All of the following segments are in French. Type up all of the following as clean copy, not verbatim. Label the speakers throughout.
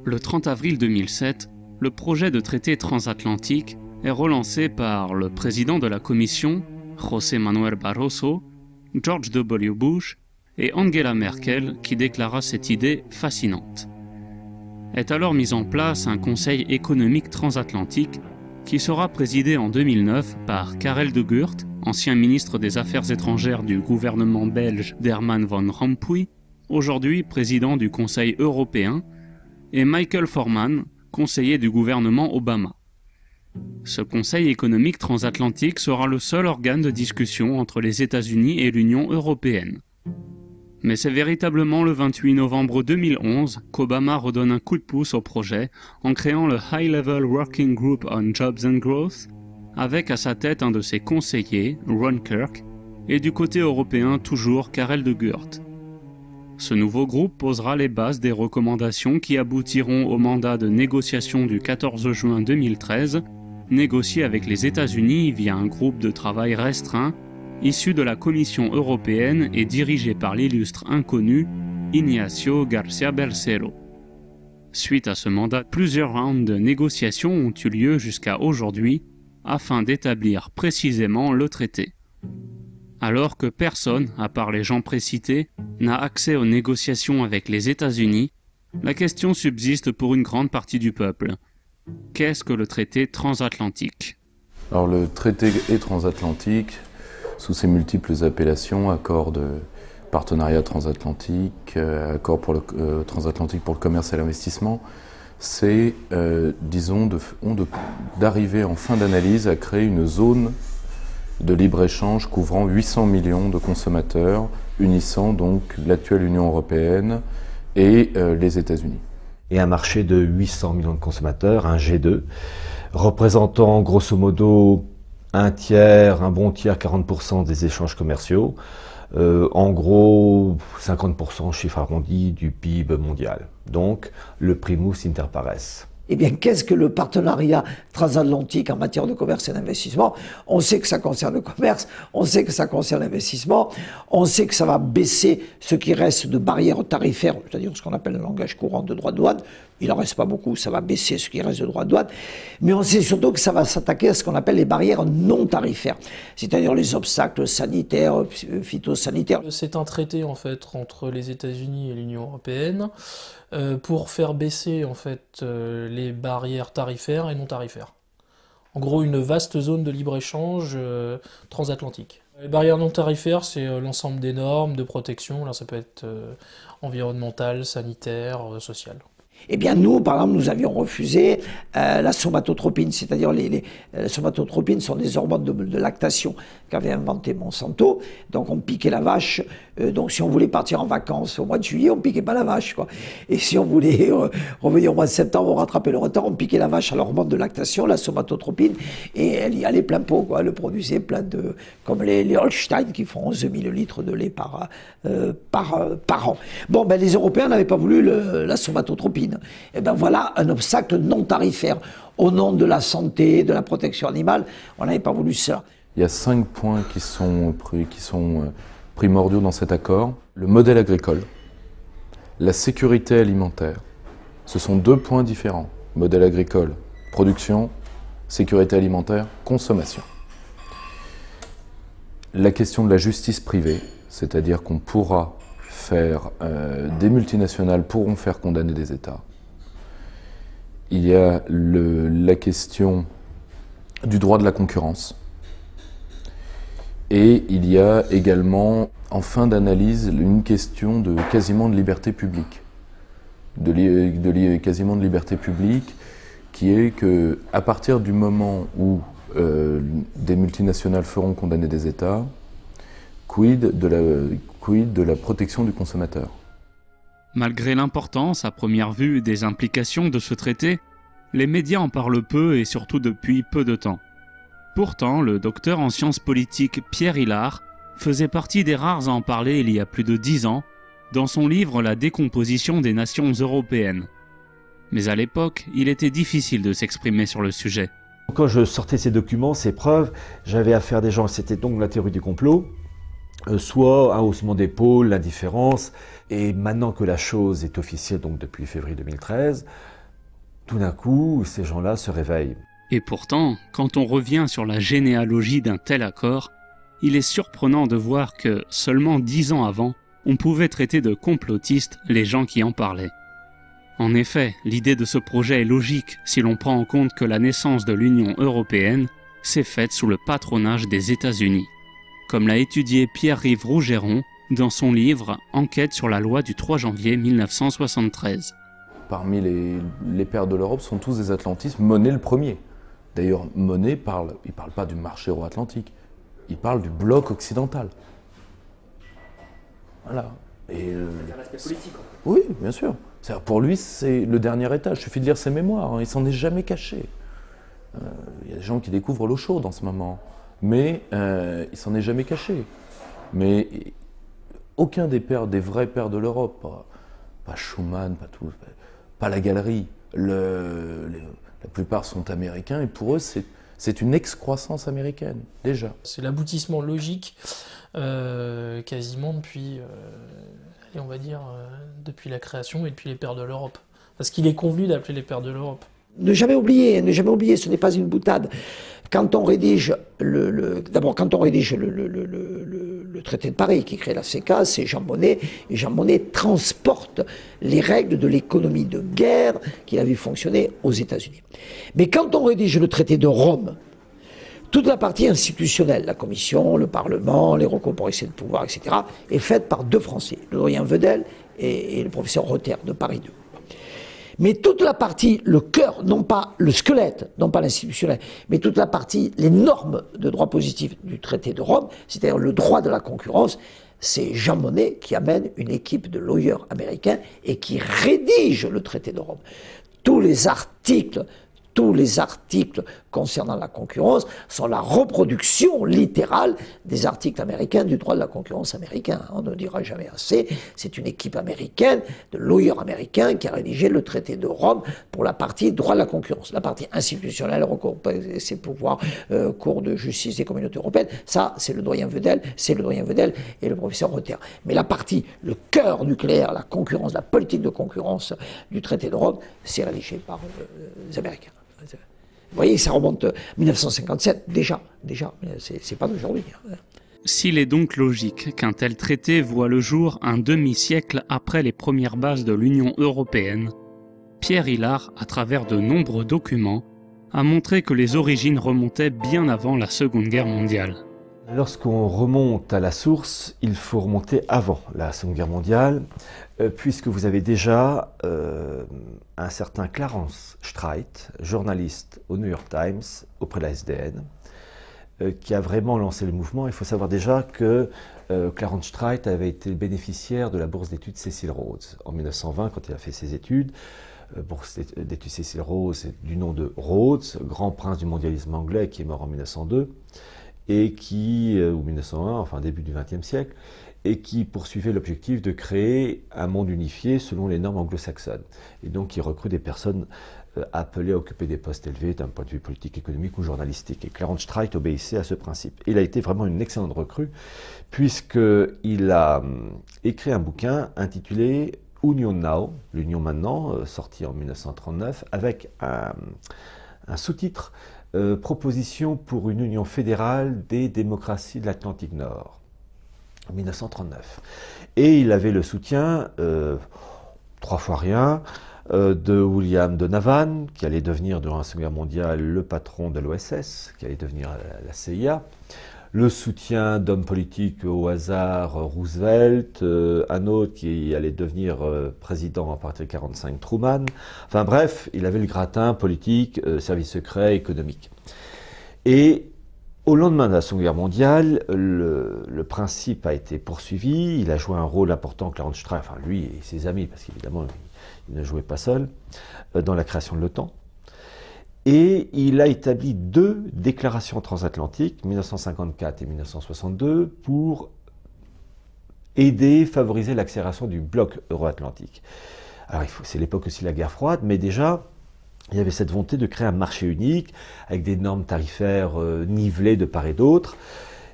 Speaker 1: Le 30 avril 2007, le projet de traité transatlantique est relancé par le président de la Commission, José Manuel Barroso, George W. Bush et Angela Merkel qui déclara cette idée fascinante. Est alors mis en place un conseil économique transatlantique qui sera présidé en 2009 par Karel de Gucht, ancien ministre des Affaires étrangères du gouvernement belge d'Herman Van Rompuy, aujourd'hui président du Conseil européen, et Michael Foreman, conseiller du gouvernement Obama. Ce Conseil économique transatlantique sera le seul organe de discussion entre les États-Unis et l'Union européenne. Mais c'est véritablement le 28 novembre 2011 qu'Obama redonne un coup de pouce au projet en créant le High Level Working Group on Jobs and Growth, avec à sa tête un de ses conseillers, Ron Kirk, et du côté européen toujours Karel de Gucht. Ce nouveau groupe posera les bases des recommandations qui aboutiront au mandat de négociation du 14 juin 2013, négocié avec les États-Unis via un groupe de travail restreint, issu de la Commission européenne et dirigé par l'illustre inconnu Ignacio García Bercero. Suite à ce mandat, plusieurs rounds de négociations ont eu lieu jusqu'à aujourd'hui afin d'établir précisément le traité. Alors que personne, à part les gens précités, n'a accès aux négociations avec les États-Unis, la question subsiste pour une grande partie du peuple. Qu'est-ce que le traité transatlantique?
Speaker 2: Alors le traité est transatlantique, sous ses multiples appellations, accord de partenariat transatlantique, accord pour transatlantique pour le commerce et l'investissement, c'est, disons, d'arriver en fin d'analyse à créer une zone de libre-échange couvrant 800 millions de consommateurs, unissant donc l'actuelle Union européenne et les États-Unis.
Speaker 3: Et un marché de 800 millions de consommateurs, un G2, représentant grosso modo un bon tiers, 40% des échanges commerciaux, en gros 50% chiffre arrondi du PIB mondial. Donc le primus inter pares.
Speaker 4: Eh bien, qu'est-ce que le partenariat transatlantique en matière de commerce et d'investissement? On sait que ça concerne le commerce, on sait que ça concerne l'investissement, on sait que ça va baisser ce qui reste de barrières tarifaires, c'est-à-dire ce qu'on appelle le langage courant de droits de douane. Il n'en reste pas beaucoup, ça va baisser ce qui reste de droits de douane. Mais on sait surtout que ça va s'attaquer à ce qu'on appelle les barrières non tarifaires, c'est-à-dire les obstacles sanitaires, phytosanitaires.
Speaker 5: C'est un traité en fait entre les États-Unis et l'Union européenne pour faire baisser en fait les barrières tarifaires et non tarifaires. En gros, une vaste zone de libre-échange transatlantique. Les barrières non tarifaires, c'est l'ensemble des normes de protection. Là, ça peut être environnemental, sanitaire, social.
Speaker 4: Eh bien, nous, par exemple, nous avions refusé la somatotropine, c'est-à-dire les somatotropines sont des hormones de lactation qu'avait inventé Monsanto. Donc, on piquait la vache. Donc, si on voulait partir en vacances au mois de juillet, on piquait pas la vache, quoi. Et si on voulait revenir au mois de septembre, rattraper le retard, on piquait la vache à l'hormone de lactation, la somatotropine, et elle y allait plein pot, quoi. Elle produisait plein de, comme les Holstein qui font 11 000 litres de lait par an. Bon, ben, les Européens n'avaient pas voulu la somatotropine. Et ben voilà un obstacle non tarifaire. Au nom de la santé, de la protection animale, on n'avait pas voulu ça.
Speaker 2: Il y a 5 points qui sont primordiaux dans cet accord. Le modèle agricole, la sécurité alimentaire. Ce sont 2 points différents. Modèle agricole, production, sécurité alimentaire, consommation. La question de la justice privée, c'est-à-dire qu'on pourra faire, des multinationales pourront faire condamner des États. Il y a la question du droit de la concurrence. Et il y a également, en fin d'analyse, une question de quasiment de liberté publique. Quasiment de liberté publique, qui est que à partir du moment où des multinationales feront condamner des États, quid de la protection du consommateur?
Speaker 1: Malgré l'importance à première vue des implications de ce traité, les médias en parlent peu et surtout depuis peu de temps. Pourtant, le docteur en sciences politiques Pierre Hillard faisait partie des rares à en parler il y a plus de 10 ans, dans son livre La décomposition des nations européennes. Mais à l'époque, il était difficile de s'exprimer sur le sujet.
Speaker 3: Quand je sortais ces documents, ces preuves, j'avais affaire à des gens, c'était donc la théorie du complot, soit un haussement d'épaule, l'indifférence. Et maintenant que la chose est officielle, donc depuis février 2013, Tout d'un coup, ces gens-là se réveillent.
Speaker 1: Et pourtant, quand on revient sur la généalogie d'un tel accord, il est surprenant de voir que, seulement 10 ans avant, on pouvait traiter de complotistes les gens qui en parlaient. En effet, l'idée de ce projet est logique si l'on prend en compte que la naissance de l'Union européenne s'est faite sous le patronage des États-Unis, comme l'a étudié Pierre-Yves Rougeron dans son livre « Enquête sur la loi du 3 janvier 1973 ».
Speaker 2: Parmi les pères de l'Europe sont tous des atlantistes. Monnet le premier. D'ailleurs, Monnet il parle pas du marché euro-atlantique, il parle du bloc occidental. Voilà. Et
Speaker 6: l'aspect politique.
Speaker 2: oui, bien sûr. Pour lui, c'est le dernier étage. Il suffit de lire ses mémoires. Il s'en est jamais caché. Il y a des gens qui découvrent l'eau chaude en ce moment, mais il s'en est jamais caché. Mais aucun des vrais pères de l'Europe, pas Schuman, pas la galerie, la plupart sont américains et pour eux, c'est une excroissance américaine, déjà.
Speaker 5: C'est l'aboutissement logique quasiment depuis, on va dire, depuis la création et depuis les pères de l'Europe. Parce qu'il est convenu d'appeler les pères de l'Europe.
Speaker 4: Ne jamais oublier, ce n'est pas une boutade. Quand on rédige d'abord, quand on rédige le traité de Paris qui crée la CECA, c'est Jean Monnet, et Jean Monnet transporte les règles de l'économie de guerre qu'il a vu fonctionner aux États-Unis. Mais quand on rédige le traité de Rome, toute la partie institutionnelle, la Commission, le Parlement, les recours pour excès de pouvoir, etc., est faite par deux Français, le doyen Vedel et le professeur Rother de Paris 2. Mais toute la partie, le cœur, non pas le squelette, non pas l'institutionnel, mais toute la partie, les normes de droit positif du traité de Rome, c'est-à-dire le droit de la concurrence, c'est Jean Monnet qui amène une équipe de lawyers américains et qui rédige le traité de Rome. Tous les articles concernant la concurrence sont la reproduction littérale des articles américains du droit de la concurrence américain. On ne dira jamais assez, c'est une équipe américaine, de lawyers américains qui a rédigé le traité de Rome pour la partie droit de la concurrence. La partie institutionnelle, recours ses pouvoirs, cour de justice des communautés européennes, ça c'est le doyen Vedel et le professeur Rother. Mais la partie, le cœur nucléaire, la concurrence, la politique de concurrence du traité de Rome, c'est rédigé par les Américains. Vous voyez, ça remonte 1957, déjà, c'est pas d'aujourd'hui.
Speaker 1: S'il est donc logique qu'un tel traité voit le jour un demi-siècle après les premières bases de l'Union européenne, Pierre Hillard, à travers de nombreux documents, a montré que les origines remontaient bien avant la Seconde Guerre mondiale.
Speaker 3: Lorsqu'on remonte à la source, il faut remonter avant la Seconde Guerre mondiale, puisque vous avez déjà un certain Clarence Streit, journaliste au New York Times, auprès de la SDN, qui a vraiment lancé le mouvement. Il faut savoir déjà que Clarence Streit avait été bénéficiaire de la bourse d'études Cecil Rhodes en 1920, quand il a fait ses études. Bourse d'études Cecil Rhodes, du nom de Rhodes, grand prince du mondialisme anglais qui est mort en 1902. Et qui, ou 1901, enfin début du XXe siècle, et qui poursuivait l'objectif de créer un monde unifié selon les normes anglo-saxonnes. Et donc il recrute des personnes appelées à occuper des postes élevés d'un point de vue politique, économique ou journalistique. Et Clarence Streit obéissait à ce principe. Il a été vraiment une excellente recrue, puisqu'il a écrit un bouquin intitulé Union Now, l'Union maintenant, sorti en 1939, avec un sous-titre proposition pour une union fédérale des démocraties de l'Atlantique Nord, en 1939. Et il avait le soutien, 3 fois rien, de William Donovan, qui allait devenir, durant la Seconde Guerre mondiale, le patron de l'OSS, qui allait devenir la CIA, le soutien d'hommes politiques au hasard, Roosevelt, un autre qui allait devenir président à partir de 1945, Truman. Enfin bref, il avait le gratin politique, service secret, économique. Et au lendemain de la Seconde Guerre mondiale, le principe a été poursuivi. Il a joué un rôle important, Clarence Streit, enfin lui et ses amis, parce qu'évidemment il ne jouait pas seul, dans la création de l'OTAN. Et il a établi 2 déclarations transatlantiques, 1954 et 1962, pour aider, favoriser l'accélération du bloc euro-atlantique. Alors c'est l'époque aussi de la guerre froide, mais déjà, il y avait cette volonté de créer un marché unique, avec des normes tarifaires nivelées de part et d'autre.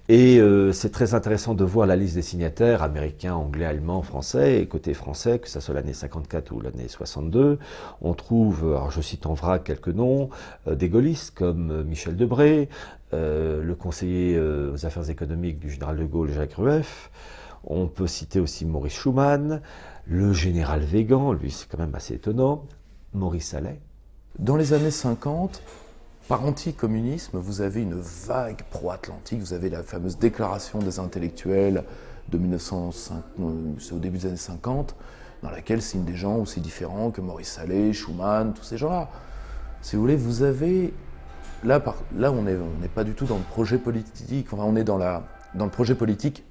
Speaker 3: Et c'est très intéressant de voir la liste des signataires, américains, anglais, allemands, français, et côté français, que ce soit l'année 54 ou l'année 62, on trouve, alors je cite en vrac quelques noms, des gaullistes comme Michel Debré, le conseiller aux affaires économiques du général de Gaulle, Jacques Rueff, on peut citer aussi Maurice Schumann, le général Weygand, lui c'est quand même assez étonnant, Maurice Allais.
Speaker 2: Dans les années 50, par anticommunisme, vous avez une vague pro-atlantique, vous avez la fameuse déclaration des intellectuels de 1905, c'est au début des années 50, dans laquelle signent des gens aussi différents que Maurice Allais, Schumann, tous ces gens-là. Si vous voulez, vous avez... Là on n'est pas du tout dans le projet politique, enfin on est dans le projet politique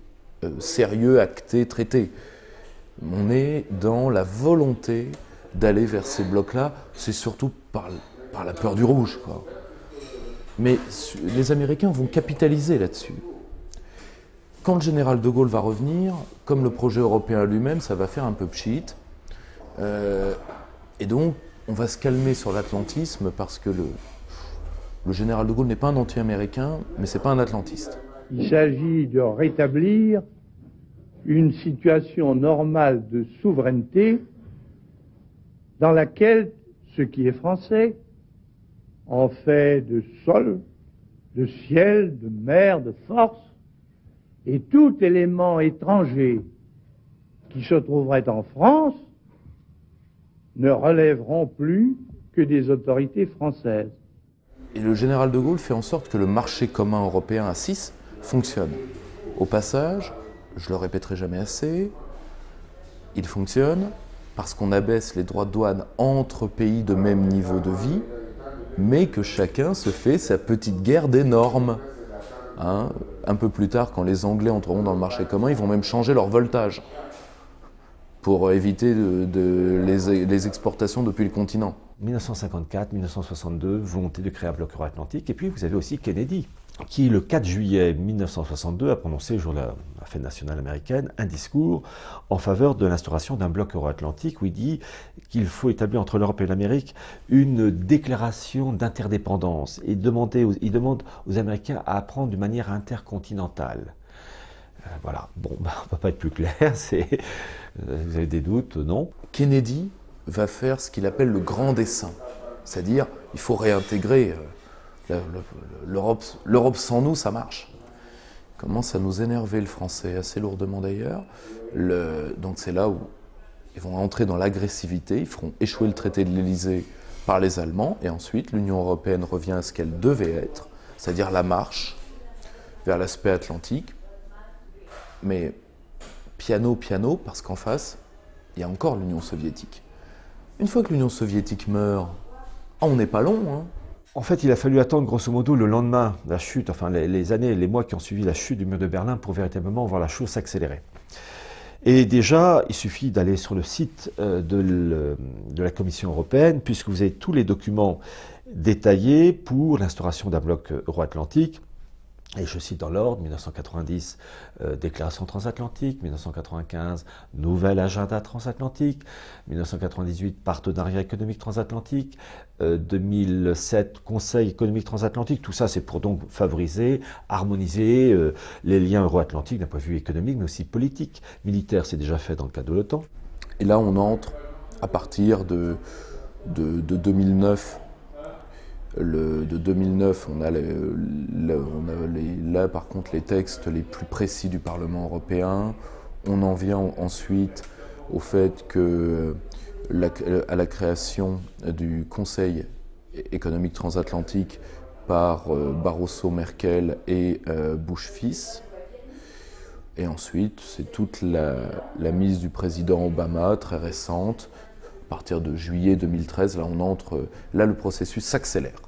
Speaker 2: sérieux, acté, traité. On est dans la volonté d'aller vers ces blocs-là, c'est surtout par la peur du rouge, quoi. Mais les Américains vont capitaliser là-dessus. Quand le général de Gaulle va revenir, comme le projet européen lui-même, ça va faire un peu pchit. Et donc, on va se calmer sur l'atlantisme parce que le général de Gaulle n'est pas un anti-américain, mais c'est pas un atlantiste.
Speaker 6: Il s'agit de rétablir une situation normale de souveraineté dans laquelle ce qui est français en fait de sol, de ciel, de mer, de force, et tout élément étranger qui se trouverait en France ne relèveront plus que des autorités françaises.
Speaker 2: Et le général de Gaulle fait en sorte que le marché commun européen à 6 fonctionne. Au passage, je le répéterai jamais assez, il fonctionne parce qu'on abaisse les droits de douane entre pays de même niveau de vie, mais que chacun se fait sa petite guerre des normes. Hein, un peu plus tard, quand les Anglais entreront dans le marché commun, ils vont même changer leur voltage pour éviter les exportations depuis le continent.
Speaker 3: 1954, 1962, volonté de créer un bloc euro-atlantique. Et puis vous avez aussi Kennedy, qui le 4 juillet 1962 a prononcé, le jour de la fête nationale américaine, un discours en faveur de l'instauration d'un bloc euro-atlantique où il dit qu'il faut établir entre l'Europe et l'Amérique une déclaration d'interdépendance et il demande aux Américains à apprendre d'une manière intercontinentale. Voilà, bon, on ne peut pas être plus clair, vous avez des doutes, non?
Speaker 2: Kennedy va faire ce qu'il appelle le grand dessein, c'est-à-dire il faut réintégrer l'Europe sans nous, ça marche. Commence à nous énerver le français, assez lourdement d'ailleurs. Donc c'est là où ils vont entrer dans l'agressivité, ils feront échouer le traité de l'Élysée par les Allemands, et ensuite l'Union européenne revient à ce qu'elle devait être, c'est-à-dire la marche vers l'aspect atlantique. Mais piano, parce qu'en face, il y a encore l'Union soviétique. Une fois que l'Union soviétique meurt, on n'est pas long, hein.
Speaker 3: En fait, il a fallu attendre grosso modo le lendemain de la chute, enfin les années et les mois qui ont suivi la chute du mur de Berlin pour véritablement voir la chose s'accélérer. Et déjà, il suffit d'aller sur le site de la Commission européenne, puisque vous avez tous les documents détaillés pour l'instauration d'un bloc euro-atlantique. Et je cite dans l'ordre, 1990, déclaration transatlantique, 1995, nouvel agenda transatlantique, 1998, partenariat économique transatlantique, 2007, conseil économique transatlantique. Tout ça, c'est pour donc favoriser, harmoniser les liens euro-atlantiques d'un point de vue économique, mais aussi politique. Militaire, c'est déjà fait dans le cadre de l'OTAN.
Speaker 2: Et là, on entre à partir de 2009. De 2009, on a là par contre les textes les plus précis du Parlement européen. On en vient ensuite au fait que à la création du Conseil économique transatlantique par Barroso, Merkel et Bush fils. Et ensuite, c'est toute la mise du président Obama, très récente. À partir de juillet 2013, là, le processus s'accélère.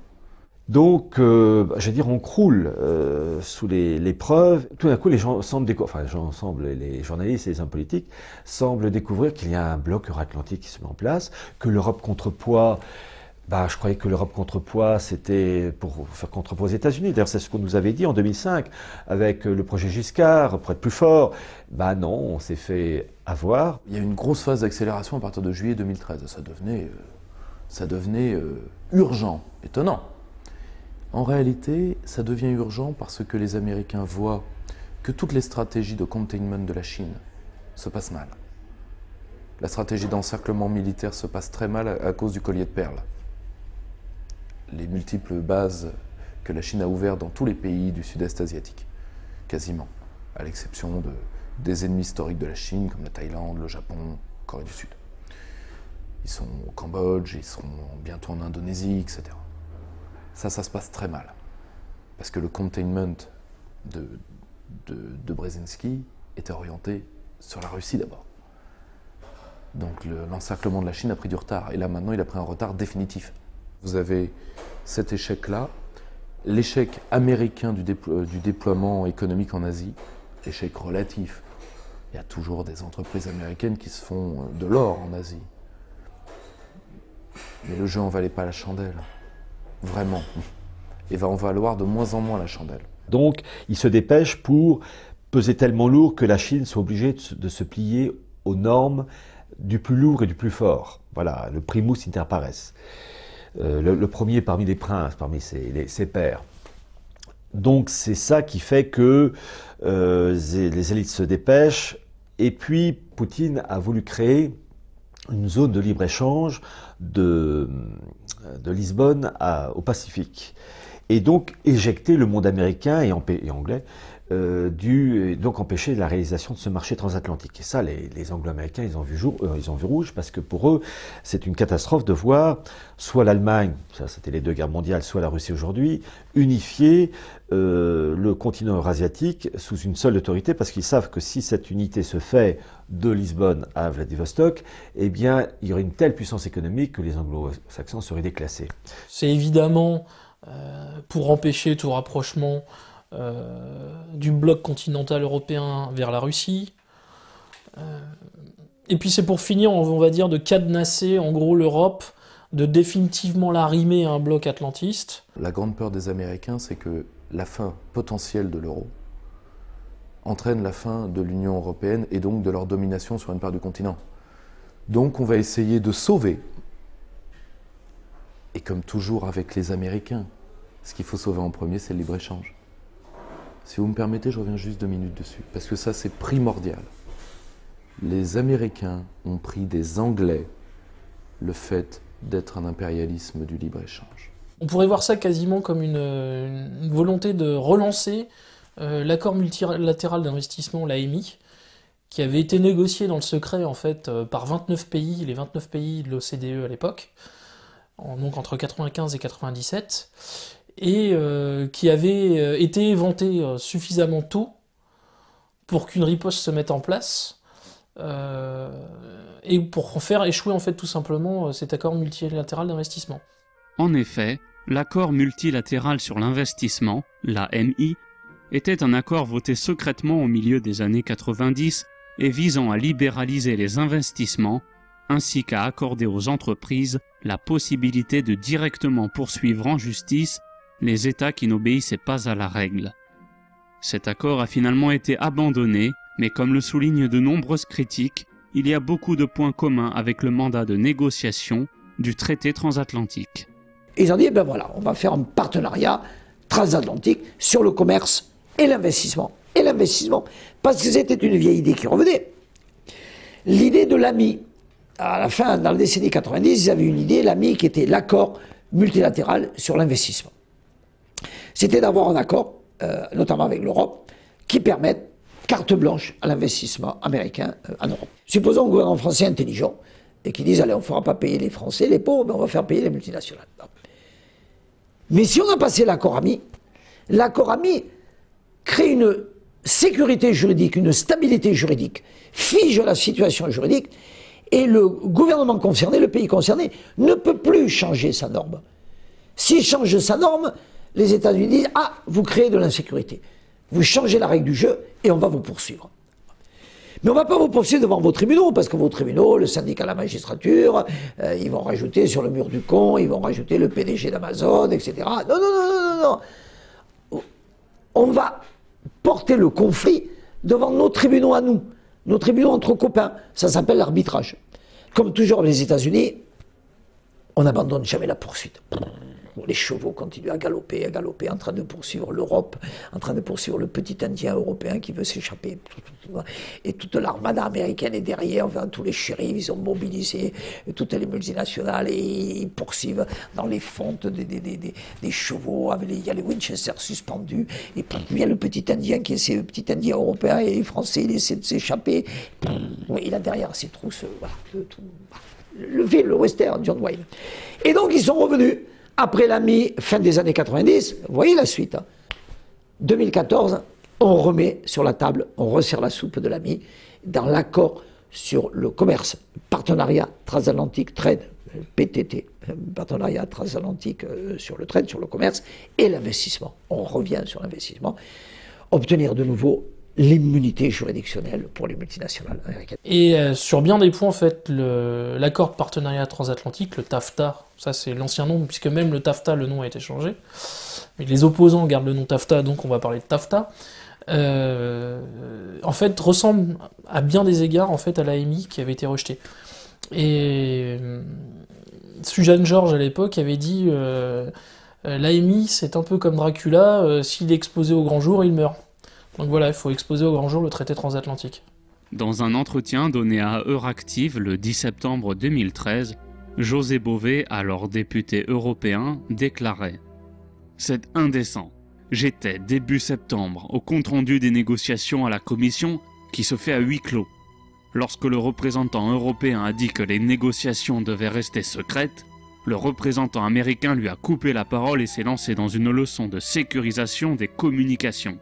Speaker 3: Donc, je veux dire, on croule sous l'épreuve. Tout d'un coup, les journalistes et les hommes politiques semblent découvrir qu'il y a un bloc euro-atlantique qui se met en place, que l'Europe contrepoids, je croyais que l'Europe contrepoids, c'était pour faire contrepoids aux États-Unis. D'ailleurs, c'est ce qu'on nous avait dit en 2005, avec le projet Giscard, pour être plus fort. Non, on s'est fait avoir.
Speaker 2: Il y a eu une grosse phase d'accélération à partir de juillet 2013. Ça devenait urgent, étonnant. En réalité, ça devient urgent parce que les Américains voient que toutes les stratégies de containment de la Chine se passent mal. La stratégie d'encerclement militaire se passe très mal à cause du collier de perles. Les multiples bases que la Chine a ouvertes dans tous les pays du sud-est asiatique, quasiment, à l'exception des ennemis historiques de la Chine, comme la Thaïlande, le Japon, Corée du Sud. Ils sont au Cambodge, ils seront bientôt en Indonésie, etc. Ça se passe très mal. Parce que le containment de Brzezinski était orienté sur la Russie d'abord. Donc l'encerclement de la Chine a pris du retard. Et là maintenant, il a pris un retard définitif. Vous avez cet échec-là, l'échec américain du déploiement économique en Asie, échec relatif. Il y a toujours des entreprises américaines qui se font de l'or en Asie. Mais le jeu en valait pas la chandelle. Vraiment. Et va en valoir de moins en moins la chandelle.
Speaker 3: Donc, il se dépêche pour peser tellement lourd que la Chine soit obligée de se plier aux normes du plus lourd et du plus fort. Voilà, le primus inter pares. Le premier parmi les princes, parmi ses pairs. Donc c'est ça qui fait que les élites se dépêchent. Et puis Poutine a voulu créer une zone de libre-échange de Lisbonne au Pacifique. Et donc éjecter le monde américain et anglais, donc empêcher la réalisation de ce marché transatlantique. Et ça, les Anglo-Américains, ils ont vu rouge, parce que pour eux, c'est une catastrophe de voir soit l'Allemagne, ça c'était les deux guerres mondiales, soit la Russie aujourd'hui, unifier le continent eurasiatique sous une seule autorité, parce qu'ils savent que si cette unité se fait de Lisbonne à Vladivostok, eh bien, il y aurait une telle puissance économique que les Anglo-Saxons seraient déclassés.
Speaker 5: C'est évidemment pour empêcher tout rapprochement du bloc continental européen vers la Russie. Et puis c'est pour finir, on va dire, de cadenasser en gros l'Europe, de définitivement l'arrimer à un bloc atlantiste.
Speaker 2: La grande peur des Américains, c'est que la fin potentielle de l'euro entraîne la fin de l'Union européenne et donc de leur domination sur une part du continent. Donc on va essayer de sauver. Et comme toujours avec les Américains, ce qu'il faut sauver en premier, c'est le libre-échange. Si vous me permettez, je reviens juste 2 minutes dessus, parce que ça, c'est primordial. Les Américains ont pris des Anglais le fait d'être un impérialisme du libre-échange.
Speaker 5: On pourrait voir ça quasiment comme une volonté de relancer l'accord multilatéral d'investissement, l'AMI, qui avait été négocié dans le secret en fait par 29 pays, les 29 pays de l'OCDE à l'époque, donc entre 95 et 97, et qui avait été vanté suffisamment tôt pour qu'une riposte se mette en place, et pour faire échouer en fait tout simplement cet accord multilatéral d'investissement.
Speaker 1: En effet, l'accord multilatéral sur l'investissement, l'AMI, était un accord voté secrètement au milieu des années 90 et visant à libéraliser les investissements, ainsi qu'à accorder aux entreprises la possibilité de directement poursuivre en justice les États qui n'obéissaient pas à la règle. Cet accord a finalement été abandonné, mais comme le soulignent de nombreuses critiques, il y a beaucoup de points communs avec le mandat de négociation du traité transatlantique.
Speaker 4: Ils ont dit, ben voilà, on va faire un partenariat transatlantique sur le commerce et l'investissement. Et l'investissement, parce que c'était une vieille idée qui revenait. L'idée de l'AMI, à la fin, dans la décennie 90, ils avaient une idée, l'AMI, qui était l'accord multilatéral sur l'investissement. C'était d'avoir un accord, notamment avec l'Europe, qui permette carte blanche à l'investissement américain en Europe. Supposons un gouvernement français intelligent et qui dise, allez, on ne fera pas payer les Français, les pauvres, mais on va faire payer les multinationales. Non. Mais si on a passé l'accord AMI crée une sécurité juridique, une stabilité juridique, fige la situation juridique, et le gouvernement concerné, le pays concerné, ne peut plus changer sa norme. S'il change sa norme, les États-Unis disent « Ah, vous créez de l'insécurité. Vous changez la règle du jeu et on va vous poursuivre. » Mais on ne va pas vous poursuivre devant vos tribunaux, parce que vos tribunaux, le syndicat de la magistrature, ils vont rajouter sur le mur du con, ils vont rajouter le PDG d'Amazon, etc. Non, non, non, non, non, non. On va porter le conflit devant nos tribunaux à nous, nos tribunaux entre copains. Ça s'appelle l'arbitrage. Comme toujours les États-Unis, on n'abandonne jamais la poursuite. les chevaux continuent à galoper, en train de poursuivre l'Europe, en train de poursuivre le petit Indien européen qui veut s'échapper. Et toute l'armada américaine est derrière, enfin, tous les shérifs, ils ont mobilisé toutes les multinationales et ils poursuivent dans les fontes des chevaux. Il y a les Winchester suspendus, et puis il y a le petit Indien qui essaie, le petit Indien européen et les Français, il essaie de s'échapper. Il a derrière ses trousses, voilà, le film, le western, John Wayne. Et donc ils sont revenus, après fin des années 90, vous voyez la suite, hein. 2014, on remet sur la table, on resserre la soupe de l'ami, dans l'accord sur le commerce, partenariat transatlantique, trade, PTT, partenariat transatlantique sur le trade, sur le commerce, et l'investissement. On revient sur l'investissement, obtenir de nouveau l'immunité juridictionnelle pour les multinationales américaines.
Speaker 5: Et sur bien des points, en fait, l'accord de partenariat transatlantique, le TAFTA, ça c'est l'ancien nom, puisque même le TAFTA, le nom a été changé, mais les opposants gardent le nom TAFTA, donc on va parler de TAFTA, en fait, ressemble à bien des égards en fait, à l'AMI qui avait été rejetée. Et Susan George, à l'époque, avait dit l'AMI, c'est un peu comme Dracula, s'il est exposé au grand jour, il meurt. Donc voilà, il faut exposer au grand jour le traité transatlantique.
Speaker 1: Dans un entretien donné à Euractiv le 10 septembre 2013, José Bové, alors député européen, déclarait « C'est indécent. J'étais, début septembre, au compte-rendu des négociations à la Commission qui se fait à huis clos. Lorsque le représentant européen a dit que les négociations devaient rester secrètes, le représentant américain lui a coupé la parole et s'est lancé dans une leçon de sécurisation des communications.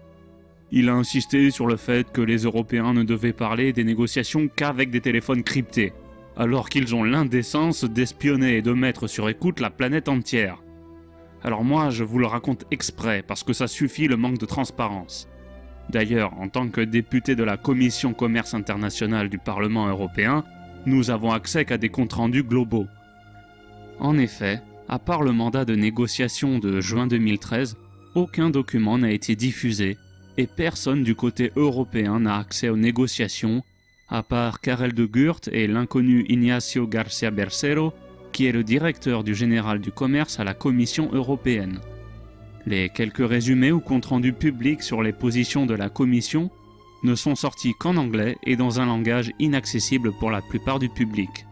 Speaker 1: Il a insisté sur le fait que les Européens ne devaient parler des négociations qu'avec des téléphones cryptés, alors qu'ils ont l'indécence d'espionner et de mettre sur écoute la planète entière. Alors moi, je vous le raconte exprès, parce que ça suffit le manque de transparence. D'ailleurs, en tant que député de la Commission Commerce International du Parlement européen, nous avons accès qu'à des comptes rendus globaux. En effet, à part le mandat de négociation de juin 2013, aucun document n'a été diffusé, et personne du côté européen n'a accès aux négociations, à part Karel de Gucht et l'inconnu Ignacio García Bercero, qui est le directeur du général du commerce à la Commission européenne. Les quelques résumés ou comptes rendus publics sur les positions de la Commission ne sont sortis qu'en anglais et dans un langage inaccessible pour la plupart du public.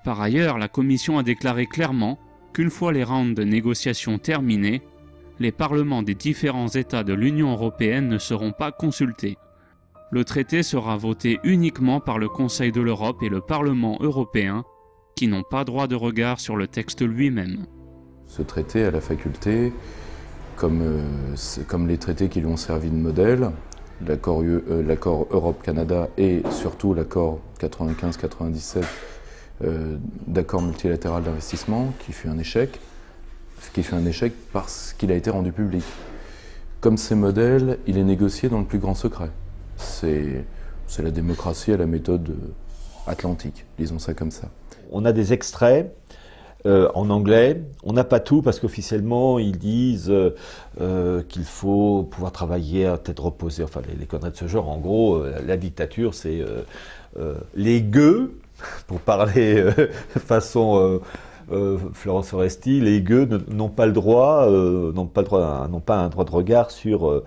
Speaker 1: Par ailleurs, la Commission a déclaré clairement qu'une fois les rounds de négociations terminés, les parlements des différents États de l'Union européenne ne seront pas consultés. Le traité sera voté uniquement par le Conseil de l'Europe et le Parlement européen, qui n'ont pas droit de regard sur le texte lui-même.
Speaker 2: Ce traité a la faculté, comme les traités qui lui ont servi de modèle, l'accord Europe-Canada et surtout l'accord 95-97 d'accord multilatéral d'investissement, qui fut un échec parce qu'il a été rendu public. Comme ces modèles, il est négocié dans le plus grand secret. C'est la démocratie à la méthode atlantique, disons ça comme ça.
Speaker 3: On a des extraits en anglais. On n'a pas tout parce qu'officiellement ils disent qu'il faut pouvoir travailler à tête reposée. Enfin, les conneries de ce genre. En gros, la dictature, c'est les gueux, pour parler façon Florence Foresti, les gueux n'ont pas un droit de regard sur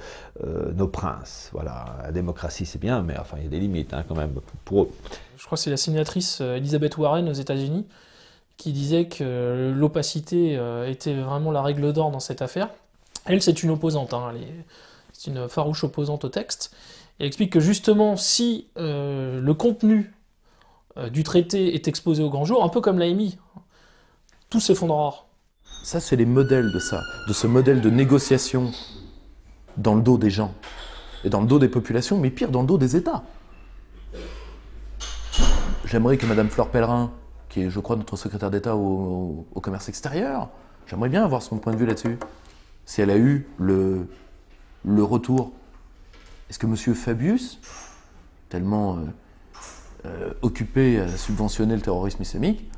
Speaker 3: nos princes. Voilà, la démocratie c'est bien, mais enfin il y a des limites quand même pour eux.
Speaker 5: Je crois que c'est la sénatrice Elizabeth Warren aux États-Unis qui disait que l'opacité était vraiment la règle d'or dans cette affaire. Elle, c'est une opposante, c'est une farouche opposante au texte. Elle explique que justement, si le contenu du traité est exposé au grand jour, un peu comme l'AMI, tout s'effondrera.
Speaker 2: Ça, c'est les modèles de ce modèle de négociation dans le dos des gens, et dans le dos des populations, mais pire, dans le dos des États. J'aimerais que Mme Fleur Pellerin, qui est, je crois, notre secrétaire d'État au commerce extérieur, j'aimerais bien avoir son point de vue là-dessus. Si elle a eu le retour. Est-ce que M. Fabius, tellement occupé à subventionner le terrorisme islamique,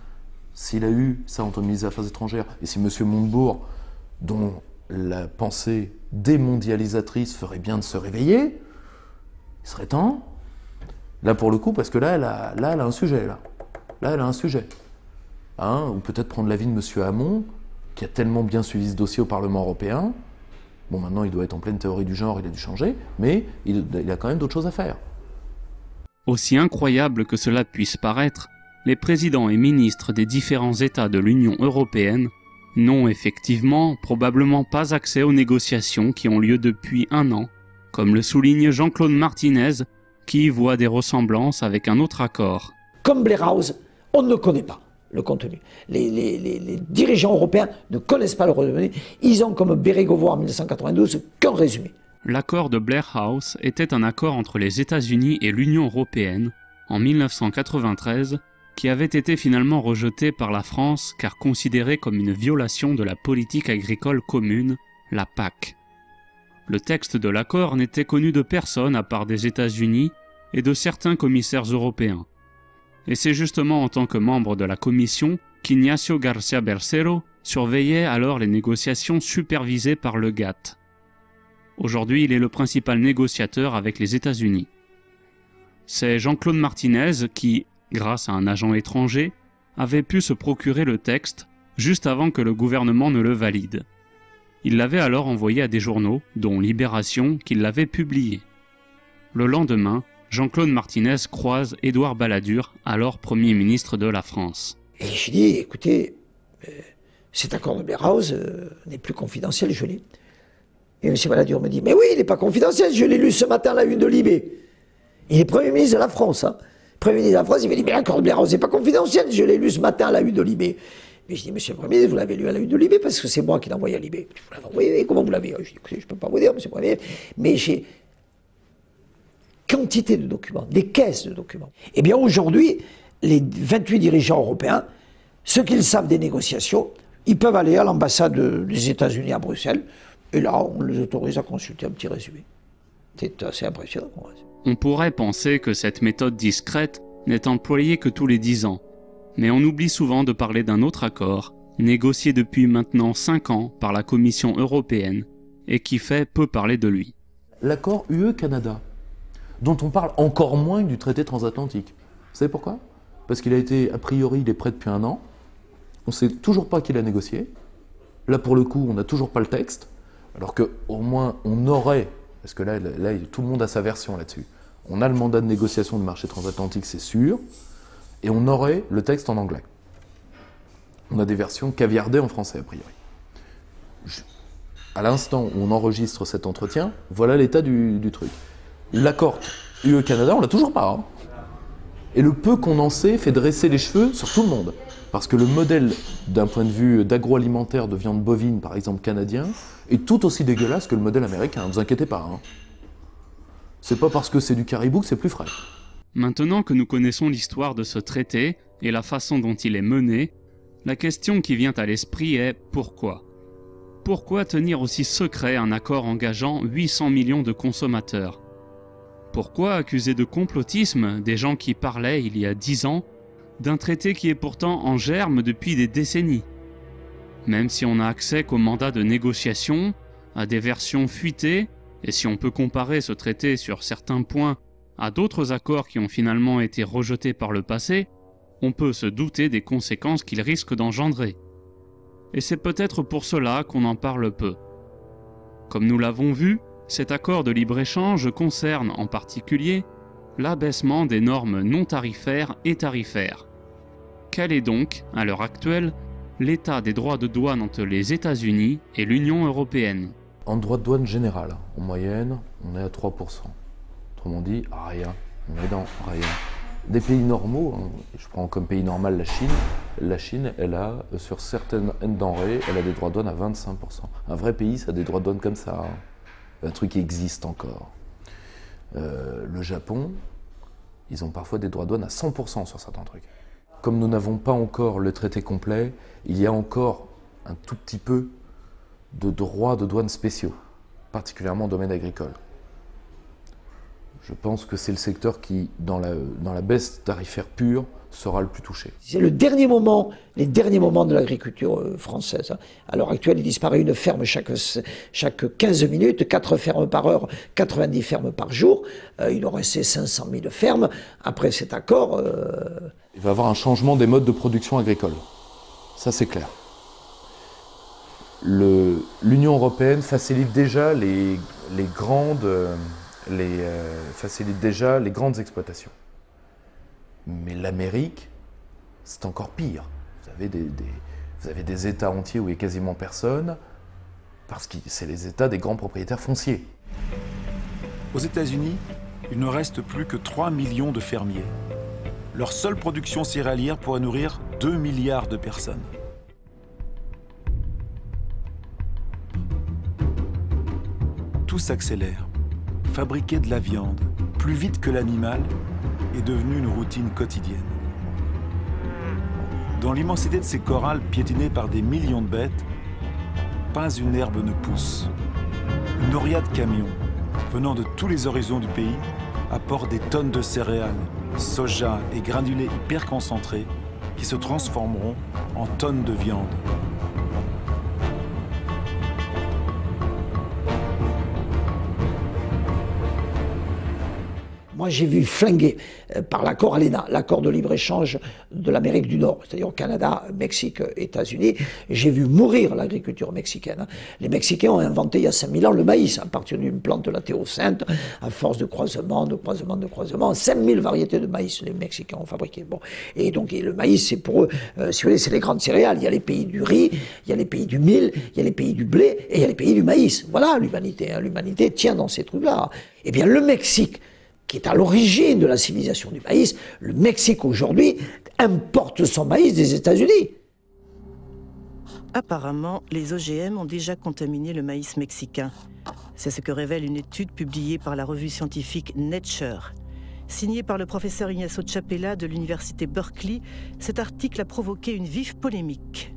Speaker 2: s'il a eu ça entre le ministre des Affaires étrangères, et si M. Montebourg, dont la pensée démondialisatrice ferait bien de se réveiller, il serait temps. Là, pour le coup, parce que là, elle a un sujet, là. Là, elle a un sujet. Ou peut-être prendre l'avis de M. Hamon, qui a tellement bien suivi ce dossier au Parlement européen. Bon, maintenant, il doit être en pleine théorie du genre, il a dû changer, mais il a quand même d'autres choses à faire.
Speaker 1: Aussi incroyable que cela puisse paraître, les présidents et ministres des différents États de l'Union européenne n'ont effectivement probablement pas accès aux négociations qui ont lieu depuis 1 an, comme le souligne Jean-Claude Martinez, qui voit des ressemblances avec un autre accord.
Speaker 4: Comme Blair House, on ne connaît pas le contenu. Les dirigeants européens ne connaissent pas le contenu. Ils ont, comme Bérégovoy en 1992, qu'un résumé.
Speaker 1: L'accord de Blair House était un accord entre les États-Unis et l'Union européenne en 1993 qui avait été finalement rejeté par la France car considéré comme une violation de la politique agricole commune, la PAC. Le texte de l'accord n'était connu de personne à part des États-Unis et de certains commissaires européens. Et c'est justement en tant que membre de la Commission qu'Ignacio García Bercero surveillait alors les négociations supervisées par le GATT. Aujourd'hui, il est le principal négociateur avec les États-Unis. C'est Jean-Claude Martinez qui, grâce à un agent étranger, avait pu se procurer le texte juste avant que le gouvernement ne le valide. Il l'avait alors envoyé à des journaux, dont Libération, qui l'avait publié. Le lendemain, Jean-Claude Martinez croise Édouard Balladur, alors Premier ministre de la France.
Speaker 4: Et je dis, écoutez, cet accord de Blair House n'est plus confidentiel, je l'ai. Et M. Balladur me dit, mais oui, il n'est pas confidentiel, je l'ai lu ce matin à la une de Libé. Il est Premier ministre de la France. Hein. Premier ministre de la France, il m'a dit, mais l'accord de Blair House n'est pas confidentiel, je l'ai lu ce matin à la une de Libé. Mais je dis, monsieur le Premier ministre, vous l'avez lu à la une de Libé, parce que c'est moi qui l'ai envoyé à Libé. Vous l'avez envoyé, comment vous l'avez? Je dis, écoutez, je ne peux pas vous dire, monsieur le Premier ministre, mais j'ai quantité de documents, des caisses de documents. Eh bien aujourd'hui, les 28 dirigeants européens, ceux qu'ils savent des négociations, ils peuvent aller à l'ambassade des États-Unis à Bruxelles, et là, on les autorise à consulter un petit résumé. C'est assez impressionnant.
Speaker 1: On pourrait penser que cette méthode discrète n'est employée que tous les 10 ans, mais on oublie souvent de parler d'un autre accord, négocié depuis maintenant 5 ans par la Commission européenne, et qui fait peu parler de lui.
Speaker 2: L'accord UE-Canada, dont on parle encore moins du traité transatlantique. Vous savez pourquoi? Parce qu'il a été, a priori, il est prêt depuis 1 an, on ne sait toujours pas qui l'a négocié, là pour le coup, on n'a toujours pas le texte, alors qu'au moins on aurait, parce que là, tout le monde a sa version là-dessus, on a le mandat de négociation du marché transatlantique, c'est sûr, et on aurait le texte en anglais. On a des versions caviardées en français, a priori. À l'instant où on enregistre cet entretien, voilà l'état du truc. L'accord UE-Canada, on l'a toujours pas. Hein. Et le peu qu'on en sait fait dresser les cheveux sur tout le monde. Parce que le modèle, d'un point de vue d'agroalimentaire, de viande bovine, par exemple canadien, est tout aussi dégueulasse que le modèle américain, ne vous inquiétez pas. Hein. C'est pas parce que c'est du caribou que c'est plus frais.
Speaker 1: Maintenant que nous connaissons l'histoire de ce traité et la façon dont il est mené, la question qui vient à l'esprit est pourquoi? Pourquoi tenir aussi secret un accord engageant 800 millions de consommateurs? Pourquoi accuser de complotisme des gens qui parlaient il y a 10 ans d'un traité qui est pourtant en germe depuis des décennies? Même si on n'a accès qu'au mandat de négociation, à des versions fuitées, et si on peut comparer ce traité sur certains points à d'autres accords qui ont finalement été rejetés par le passé, on peut se douter des conséquences qu'il risque d'engendrer. Et c'est peut-être pour cela qu'on en parle peu. Comme nous l'avons vu, cet accord de libre-échange concerne en particulier l'abaissement des normes non tarifaires et tarifaires. Quel est donc, à l'heure actuelle, l'état des droits de douane entre les États-Unis et l'Union européenne?
Speaker 2: En droit de douane général, en moyenne, on est à 3%. Autrement dit, rien. On est dans rien. Des pays normaux, hein, je prends comme pays normal la Chine. La Chine, elle a, sur certaines denrées, elle a des droits de douane à 25%. Un vrai pays, ça a des droits de douane comme ça. Hein. Un truc qui existe encore. Le Japon, ils ont parfois des droits de douane à 100% sur certains trucs. Comme nous n'avons pas encore le traité complet, il y a encore un tout petit peu de droits de douane spéciaux, particulièrement au domaine agricole. Je pense que c'est le secteur qui, dans la baisse tarifaire pure, sera le plus touché.
Speaker 4: C'est le dernier moment, les derniers moments de l'agriculture française. À l'heure actuelle, il disparaît une ferme chaque 15 minutes, 4 fermes par heure, 90 fermes par jour. Il en restait 500 000 fermes. Après cet accord...
Speaker 2: Il va y avoir un changement des modes de production agricole. Ça, c'est clair. l'Union européenne facilite déjà les grandes exploitations. Mais l'Amérique, c'est encore pire. Vous avez des États entiers où il n'y a quasiment personne, parce que c'est les États des grands propriétaires fonciers.
Speaker 7: Aux États-Unis, il ne reste plus que 3 millions de fermiers. Leur seule production céréalière pourrait nourrir 2 milliards de personnes. Tout s'accélère. Fabriquer de la viande, plus vite que l'animal, est devenu une routine quotidienne. Dans l'immensité de ces corrals piétinés par des millions de bêtes, pas une herbe ne pousse. Une noria de camions, venant de tous les horizons du pays, apporte des tonnes de céréales, soja et granulés hyper concentrés qui se transformeront en tonnes de viande.
Speaker 4: Moi, j'ai vu flinguer par l'accord ALENA, l'accord de libre-échange de l'Amérique du Nord, c'est-à-dire Canada, Mexique, États-Unis, j'ai vu mourir l'agriculture mexicaine. Les Mexicains ont inventé il y a 5000 ans le maïs, à partir d'une plante latérocenthe, à force de croisement, 5000 variétés de maïs, les Mexicains ont fabriqué. Bon. Et donc, le maïs, c'est pour eux, si vous voulez, c'est les grandes céréales. Il y a les pays du riz, il y a les pays du mil, il y a les pays du blé, et il y a les pays du maïs. Voilà l'humanité. L'humanité tient dans ces trucs-là. Eh bien, le Mexique, qui est à l'origine de la civilisation du maïs, le Mexique aujourd'hui importe son maïs des États-Unis.
Speaker 8: Apparemment, les OGM ont déjà contaminé le maïs mexicain. C'est ce que révèle une étude publiée par la revue scientifique Nature. Signée par le professeur Ignacio Chapela de l'université Berkeley, cet article a provoqué une vive polémique.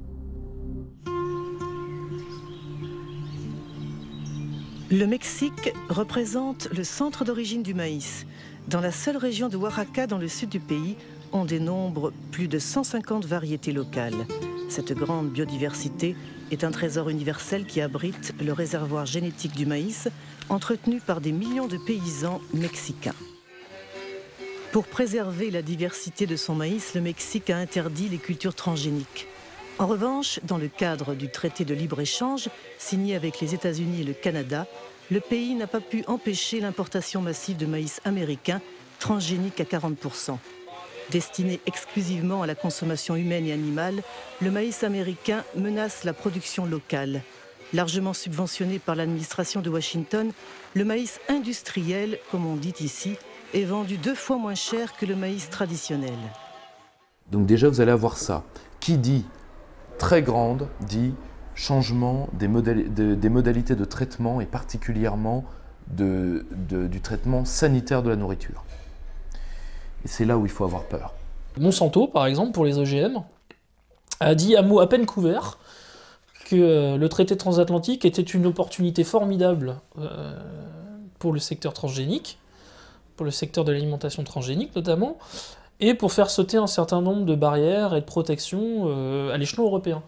Speaker 8: Le Mexique représente le centre d'origine du maïs. Dans la seule région de Oaxaca, dans le sud du pays, on dénombre plus de 150 variétés locales. Cette grande biodiversité est un trésor universel qui abrite le réservoir génétique du maïs, entretenu par des millions de paysans mexicains. Pour préserver la diversité de son maïs, le Mexique a interdit les cultures transgéniques. En revanche, dans le cadre du traité de libre-échange signé avec les États-Unis et le Canada, le pays n'a pas pu empêcher l'importation massive de maïs américain, transgénique à 40%. Destiné exclusivement à la consommation humaine et animale, le maïs américain menace la production locale. Largement subventionné par l'administration de Washington, le maïs industriel, comme on dit ici, est vendu 2 fois moins cher que le maïs traditionnel.
Speaker 2: Donc déjà, vous allez avoir ça. Qui dit très grande, dit changement des modalités de traitement et particulièrement du traitement sanitaire de la nourriture. Et c'est là où il faut avoir peur.
Speaker 5: Monsanto, par exemple, pour les OGM, a dit à mot à peine couvert que le traité transatlantique était une opportunité formidable pour le secteur transgénique, pour le secteur de l'alimentation transgénique notamment, et pour faire sauter un certain nombre de barrières et de protections à l'échelon européen.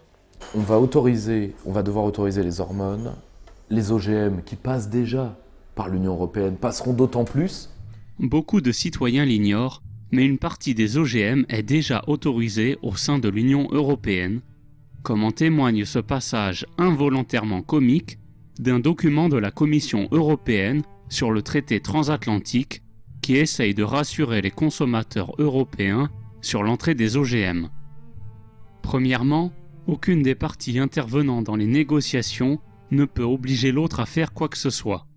Speaker 2: On va devoir autoriser les hormones, les OGM qui passent déjà par l'Union européenne passeront d'autant plus.
Speaker 1: Beaucoup de citoyens l'ignorent, mais une partie des OGM est déjà autorisée au sein de l'Union européenne, comme en témoigne ce passage involontairement comique d'un document de la Commission européenne sur le traité transatlantique qui essaye de rassurer les consommateurs européens sur l'entrée des OGM. Premièrement, aucune des parties intervenant dans les négociations ne peut obliger l'autre à faire quoi que ce soit.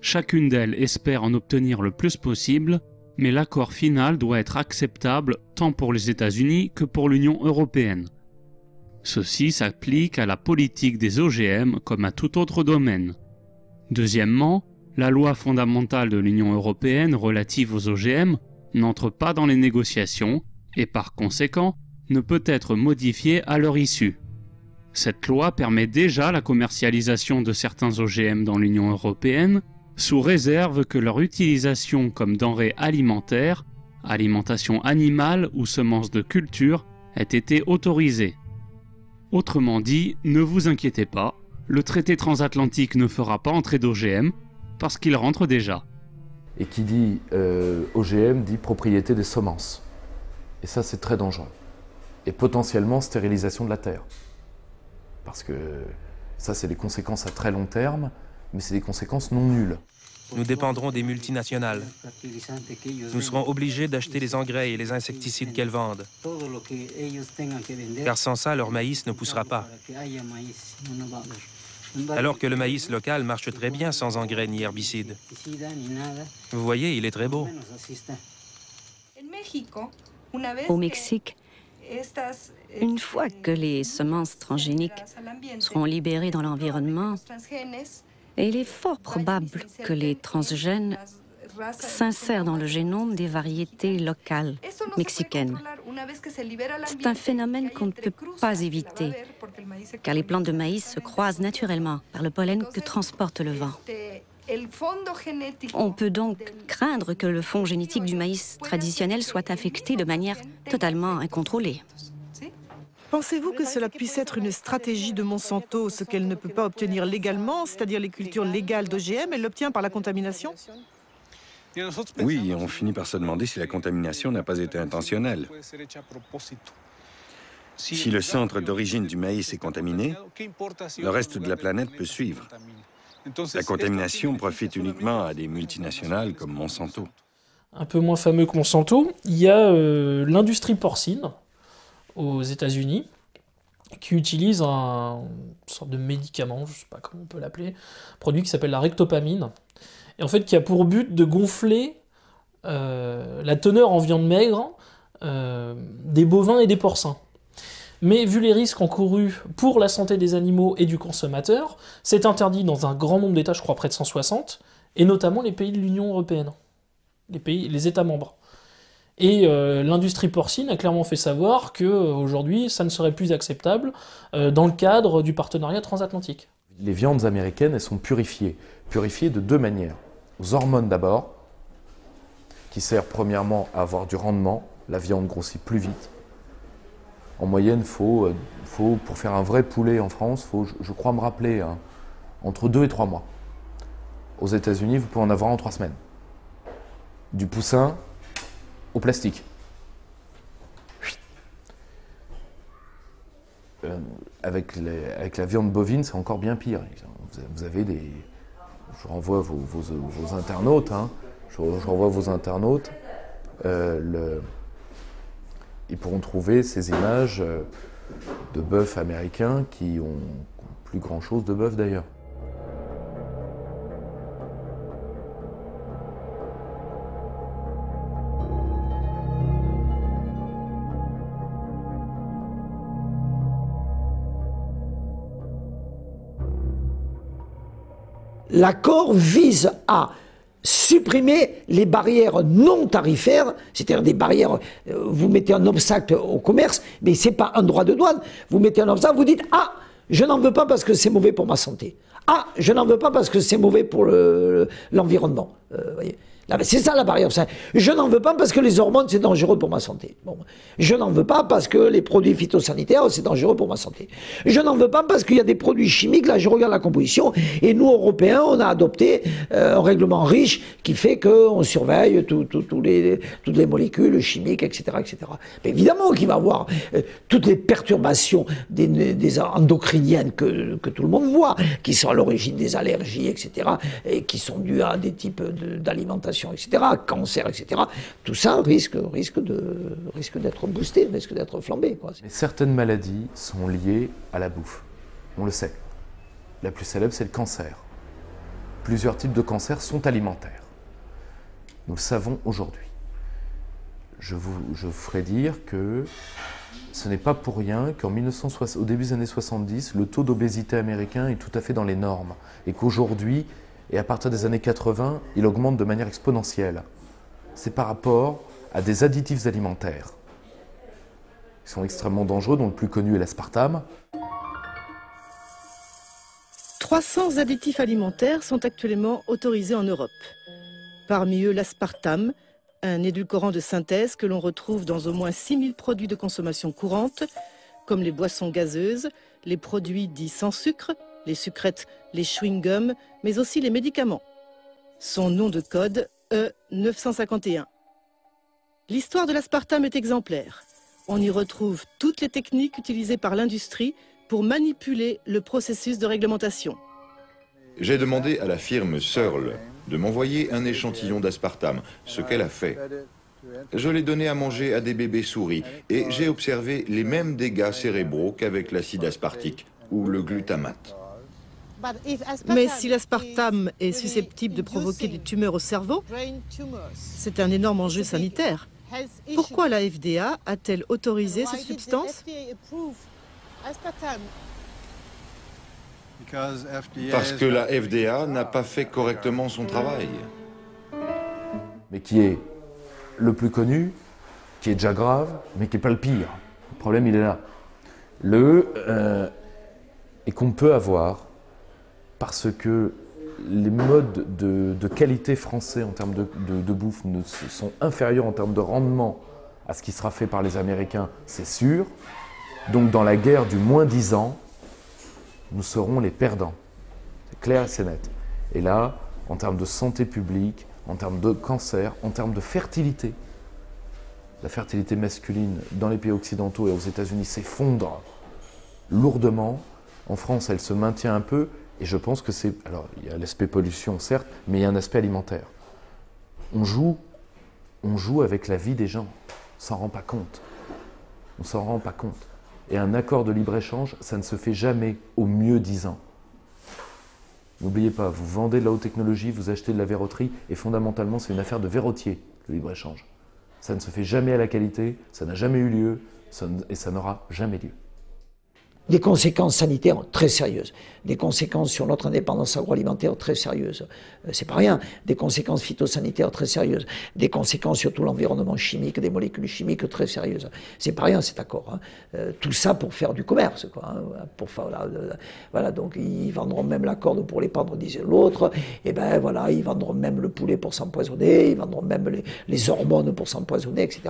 Speaker 1: Chacune d'elles espère en obtenir le plus possible, mais l'accord final doit être acceptable tant pour les États-Unis que pour l'Union européenne. Ceci s'applique à la politique des OGM comme à tout autre domaine. Deuxièmement, la loi fondamentale de l'Union européenne relative aux OGM n'entre pas dans les négociations et par conséquent ne peut être modifiée à leur issue. Cette loi permet déjà la commercialisation de certains OGM dans l'Union européenne sous réserve que leur utilisation comme denrée alimentaire, alimentation animale ou semences de culture ait été autorisée. Autrement dit, ne vous inquiétez pas, le traité transatlantique ne fera pas entrer d'OGM parce qu'il rentre déjà.
Speaker 2: Et qui dit OGM dit propriété des semences. Et ça, c'est très dangereux. Et potentiellement stérilisation de la terre. Parce que Ça, c'est des conséquences à très long terme, mais c'est des conséquences non nulles.
Speaker 9: Nous dépendrons des multinationales. Nous serons obligés d'acheter les engrais et les insecticides qu'elles vendent. Car sans ça, leur maïs ne poussera pas. Alors que le maïs local marche très bien sans engrais ni herbicides. Vous voyez, il est très beau.
Speaker 10: Au Mexique, une fois que les semences transgéniques seront libérées dans l'environnement, il est fort probable que les transgènes s'insèrent dans le génome des variétés locales mexicaines. C'est un phénomène qu'on ne peut pas éviter, car les plantes de maïs se croisent naturellement par le pollen que transporte le vent. On peut donc craindre que le fond génétique du maïs traditionnel soit affecté de manière totalement incontrôlée.
Speaker 8: Pensez-vous que cela puisse être une stratégie de Monsanto, ce qu'elle ne peut pas obtenir légalement, c'est-à-dire les cultures légales d'OGM, elle l'obtient par la contamination?
Speaker 11: Oui, on finit par se demander si la contamination n'a pas été intentionnelle. Si le centre d'origine du maïs est contaminé, le reste de la planète peut suivre. La contamination profite uniquement à des multinationales comme Monsanto.
Speaker 5: Un peu moins fameux que Monsanto, il y a l'industrie porcine aux États-Unis qui utilise une sorte de médicament, je ne sais pas comment on peut l'appeler, un produit qui s'appelle la rectopamine, et en fait qui a pour but de gonfler la teneur en viande maigre des bovins et des porcins. Mais vu les risques encourus pour la santé des animaux et du consommateur, c'est interdit dans un grand nombre d'États, je crois près de 160, et notamment les pays de l'Union européenne, les États membres. Et l'industrie porcine a clairement fait savoir qu'aujourd'hui, ça ne serait plus acceptable dans le cadre du partenariat transatlantique.
Speaker 2: Les viandes américaines, elles sont purifiées. Purifiées de deux manières. Aux hormones d'abord, qui servent premièrement à avoir du rendement. La viande grossit plus vite. En moyenne, pour faire un vrai poulet en France, je crois me rappeler, entre 2 et 3 mois. Aux États-Unis, vous pouvez en avoir en 3 semaines. Du poussin au plastique. Avec la viande bovine, c'est encore bien pire. Vous avez des... Je renvoie vos internautes. Je renvoie vos internautes. Ils pourront trouver ces images de bœufs américains qui ont plus grand-chose de bœuf d'ailleurs.
Speaker 4: L'accord vise à supprimer les barrières non tarifaires, c'est-à-dire des barrières, vous mettez un obstacle au commerce, mais ce n'est pas un droit de douane, vous mettez un obstacle, vous dites « Ah, je n'en veux pas parce que c'est mauvais pour ma santé. Ah, je n'en veux pas parce que c'est mauvais pour l'environnement. » voyez. C'est ça la barrière. Je n'en veux pas parce que les hormones, c'est dangereux pour ma santé. Bon. Je n'en veux pas parce que les produits phytosanitaires, c'est dangereux pour ma santé. Je n'en veux pas parce qu'il y a des produits chimiques, là je regarde la composition, et nous, Européens, on a adopté un règlement riche qui fait qu'on surveille toutes les molécules chimiques, etc. etc. Mais évidemment qu'il va y avoir toutes les perturbations des endocriniennes que tout le monde voit, qui sont à l'origine des allergies, etc., et qui sont dues à des types d'alimentation, etc., cancer, etc., tout ça risque d'être boosté, risque d'être flambé, quoi.
Speaker 2: Mais certaines maladies sont liées à la bouffe, on le sait. La plus célèbre, c'est le cancer. Plusieurs types de cancers sont alimentaires. Nous le savons aujourd'hui. Je vous ferai dire que ce n'est pas pour rien qu'au début des années 70, le taux d'obésité américain est tout à fait dans les normes, et qu'aujourd'hui, et à partir des années 80, il augmente de manière exponentielle. C'est par rapport à des additifs alimentaires. Ils sont extrêmement dangereux, dont le plus connu est l'aspartame.
Speaker 8: 300 additifs alimentaires sont actuellement autorisés en Europe. Parmi eux, l'aspartame, un édulcorant de synthèse que l'on retrouve dans au moins 6000 produits de consommation courante, comme les boissons gazeuses, les produits dits sans sucre, les sucrètes, les chewing-gums, mais aussi les médicaments. Son nom de code, E951. L'histoire de l'aspartame est exemplaire. On y retrouve toutes les techniques utilisées par l'industrie pour manipuler le processus de réglementation.
Speaker 12: J'ai demandé à la firme Searle de m'envoyer un échantillon d'aspartame, ce qu'elle a fait. Je l'ai donné à manger à des bébés souris et j'ai observé les mêmes dégâts cérébraux qu'avec l'acide aspartique ou le glutamate.
Speaker 8: Mais si l'aspartame est susceptible de provoquer des tumeurs au cerveau, c'est un énorme enjeu sanitaire. Pourquoi la FDA a-t-elle autorisé cette substance?
Speaker 12: Parce que la FDA n'a pas fait correctement son travail.
Speaker 2: Mais qui est le plus connu, qui est déjà grave, mais qui n'est pas le pire. Le problème, il est là. Et qu'on peut avoir, parce que les modes de qualité français en termes de bouffe sont inférieurs en termes de rendement à ce qui sera fait par les Américains, c'est sûr. Donc dans la guerre du moins-10 ans, nous serons les perdants. C'est clair et c'est net. Et là, en termes de santé publique, en termes de cancer, en termes de fertilité, la fertilité masculine dans les pays occidentaux et aux États-Unis s'effondre lourdement. En France, elle se maintient un peu. Et je pense que c'est... Alors, il y a l'aspect pollution, certes, mais il y a un aspect alimentaire. On joue avec la vie des gens. On s'en rend pas compte. On s'en rend pas compte. Et un accord de libre-échange, ça ne se fait jamais au mieux 10 ans. N'oubliez pas, vous vendez de la haute technologie, vous achetez de la verroterie, et fondamentalement, c'est une affaire de verrotier, le libre-échange. Ça ne se fait jamais à la qualité, ça n'a jamais eu lieu, et ça n'aura jamais lieu.
Speaker 4: Des conséquences sanitaires très sérieuses, des conséquences sur notre indépendance agroalimentaire très sérieuses, c'est pas rien, des conséquences phytosanitaires très sérieuses, des conséquences sur tout l'environnement chimique, des molécules chimiques très sérieuses. C'est pas rien cet accord, hein. Tout ça pour faire du commerce, quoi, hein. Pour faire, voilà, donc ils vendront même la corde pour les pendre, disait l'autre, et ben voilà, ils vendront même le poulet pour s'empoisonner, ils vendront même les hormones pour s'empoisonner, etc.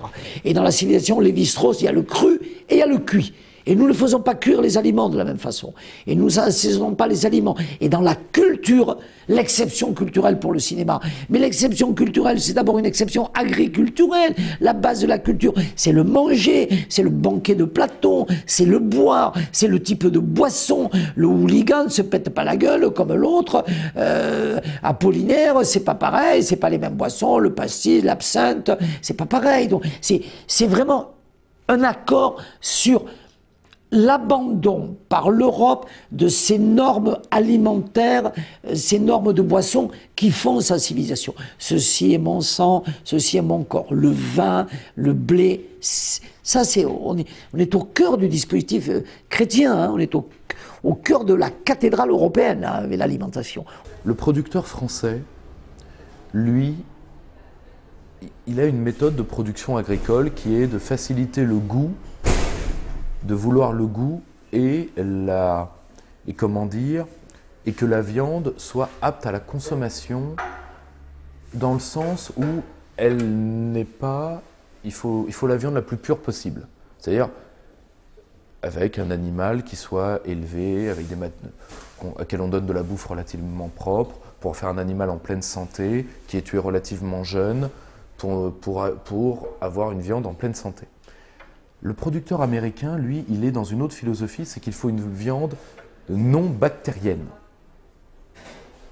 Speaker 4: Et dans la civilisation Lévi-Strauss, il y a le cru et il y a le cuit. Et nous ne faisons pas cuire les aliments de la même façon. Et nous n'assaisonnons pas les aliments. Et dans la culture, l'exception culturelle pour le cinéma. Mais l'exception culturelle, c'est d'abord une exception agriculturelle. La base de la culture, c'est le manger, c'est le banquet de Platon, c'est le boire, c'est le type de boisson. Le hooligan ne se pète pas la gueule comme l'autre. Apollinaire, c'est pas pareil, c'est pas les mêmes boissons. Le pastis, l'absinthe, c'est pas pareil. Donc c'est vraiment un accord sur l'abandon par l'Europe de ces normes alimentaires, ces normes de boissons qui font sa civilisation. Ceci est mon sang, ceci est mon corps. Le vin, le blé, ça on est au cœur du dispositif chrétien, hein, on est au cœur de la cathédrale européenne hein, avec l'alimentation.
Speaker 2: Le producteur français, lui, il a une méthode de production agricole qui est de faciliter le goût, de vouloir le goût et comment dire, et que la viande soit apte à la consommation dans le sens où elle n'est pas, il faut la viande la plus pure possible. C'est-à-dire avec un animal qui soit élevé, avec auquel on donne de la bouffe relativement propre, pour faire un animal en pleine santé, qui est tué relativement jeune, pour avoir une viande en pleine santé. Le producteur américain, lui, il est dans une autre philosophie, c'est qu'il faut une viande non bactérienne.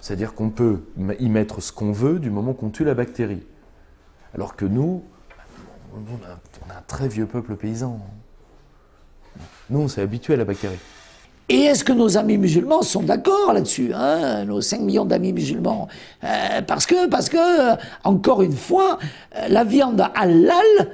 Speaker 2: C'est-à-dire qu'on peut y mettre ce qu'on veut du moment qu'on tue la bactérie. Alors que nous, on a un très vieux peuple paysan. Nous, on s'est habitué à la bactérie.
Speaker 4: Et est-ce que nos amis musulmans sont d'accord là-dessus, hein, nos 5 millions d'amis musulmans parce que, encore une fois, la viande halal,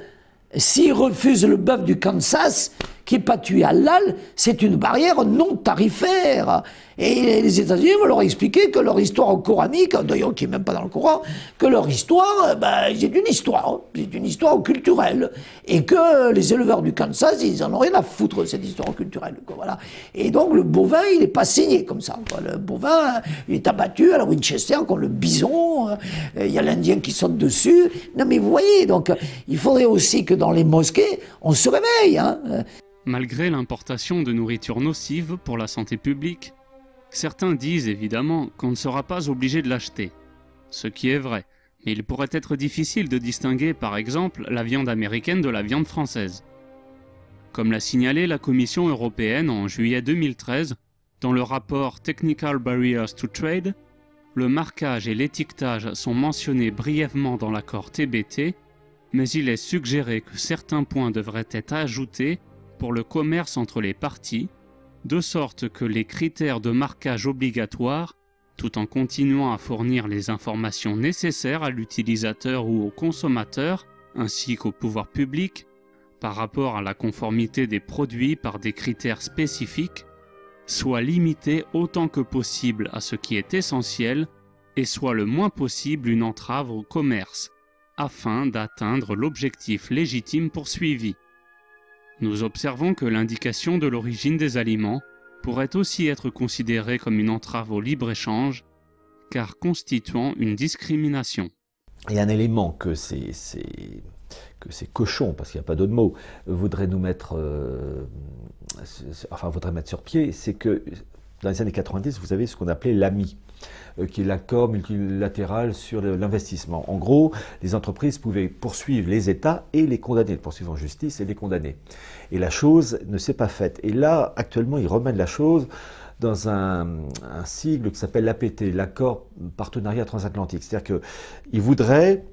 Speaker 4: s'ils refusent le bœuf du Kansas, qui n'est pas tué halal, c'est une barrière non tarifaire. Et les États-Unis vont leur expliquer que leur histoire coranique, d'ailleurs qui n'est même pas dans le Coran, que leur histoire, c'est une histoire culturelle. Et que les éleveurs du Kansas, ils en ont rien à foutre de cette histoire culturelle. Quoi, voilà. Et donc le bovin, il n'est pas saigné comme ça. Quoi. Le bovin, il est abattu à la Winchester, comme le bison, il y a l'Indien qui saute dessus. Non mais vous voyez, donc il faudrait aussi que dans les mosquées, on se réveille. Hein.
Speaker 1: Malgré l'importation de nourriture nocive pour la santé publique, certains disent évidemment qu'on ne sera pas obligé de l'acheter. Ce qui est vrai, mais il pourrait être difficile de distinguer par exemple la viande américaine de la viande française. Comme l'a signalé la Commission européenne en juillet 2013, dans le rapport Technical Barriers to Trade, le marquage et l'étiquetage sont mentionnés brièvement dans l'accord TBT, mais il est suggéré que certains points devraient être ajoutés pour le commerce entre les parties, de sorte que les critères de marquage obligatoires, tout en continuant à fournir les informations nécessaires à l'utilisateur ou au consommateur, ainsi qu'au pouvoir public, par rapport à la conformité des produits par des critères spécifiques, soit limité autant que possible à ce qui est essentiel et soit le moins possible une entrave au commerce, afin d'atteindre l'objectif légitime poursuivi. Nous observons que l'indication de l'origine des aliments pourrait aussi être considérée comme une entrave au libre-échange, car constituant une discrimination.
Speaker 3: Il y a un élément que ces cochons, parce qu'il n'y a pas d'autre mot, voudraient nous mettre, voudraient mettre sur pied, c'est que dans les années 90, vous avez ce qu'on appelait l'AMI, qui est l'accord multilatéral sur l'investissement. En gros, les entreprises pouvaient poursuivre les États et les condamner, les poursuivre en justice et les condamner. Et la chose ne s'est pas faite. Et là, actuellement, ils remènent la chose dans un sigle qui s'appelle l'APT, l'accord partenariat transatlantique. C'est-à-dire qu'ils voudraient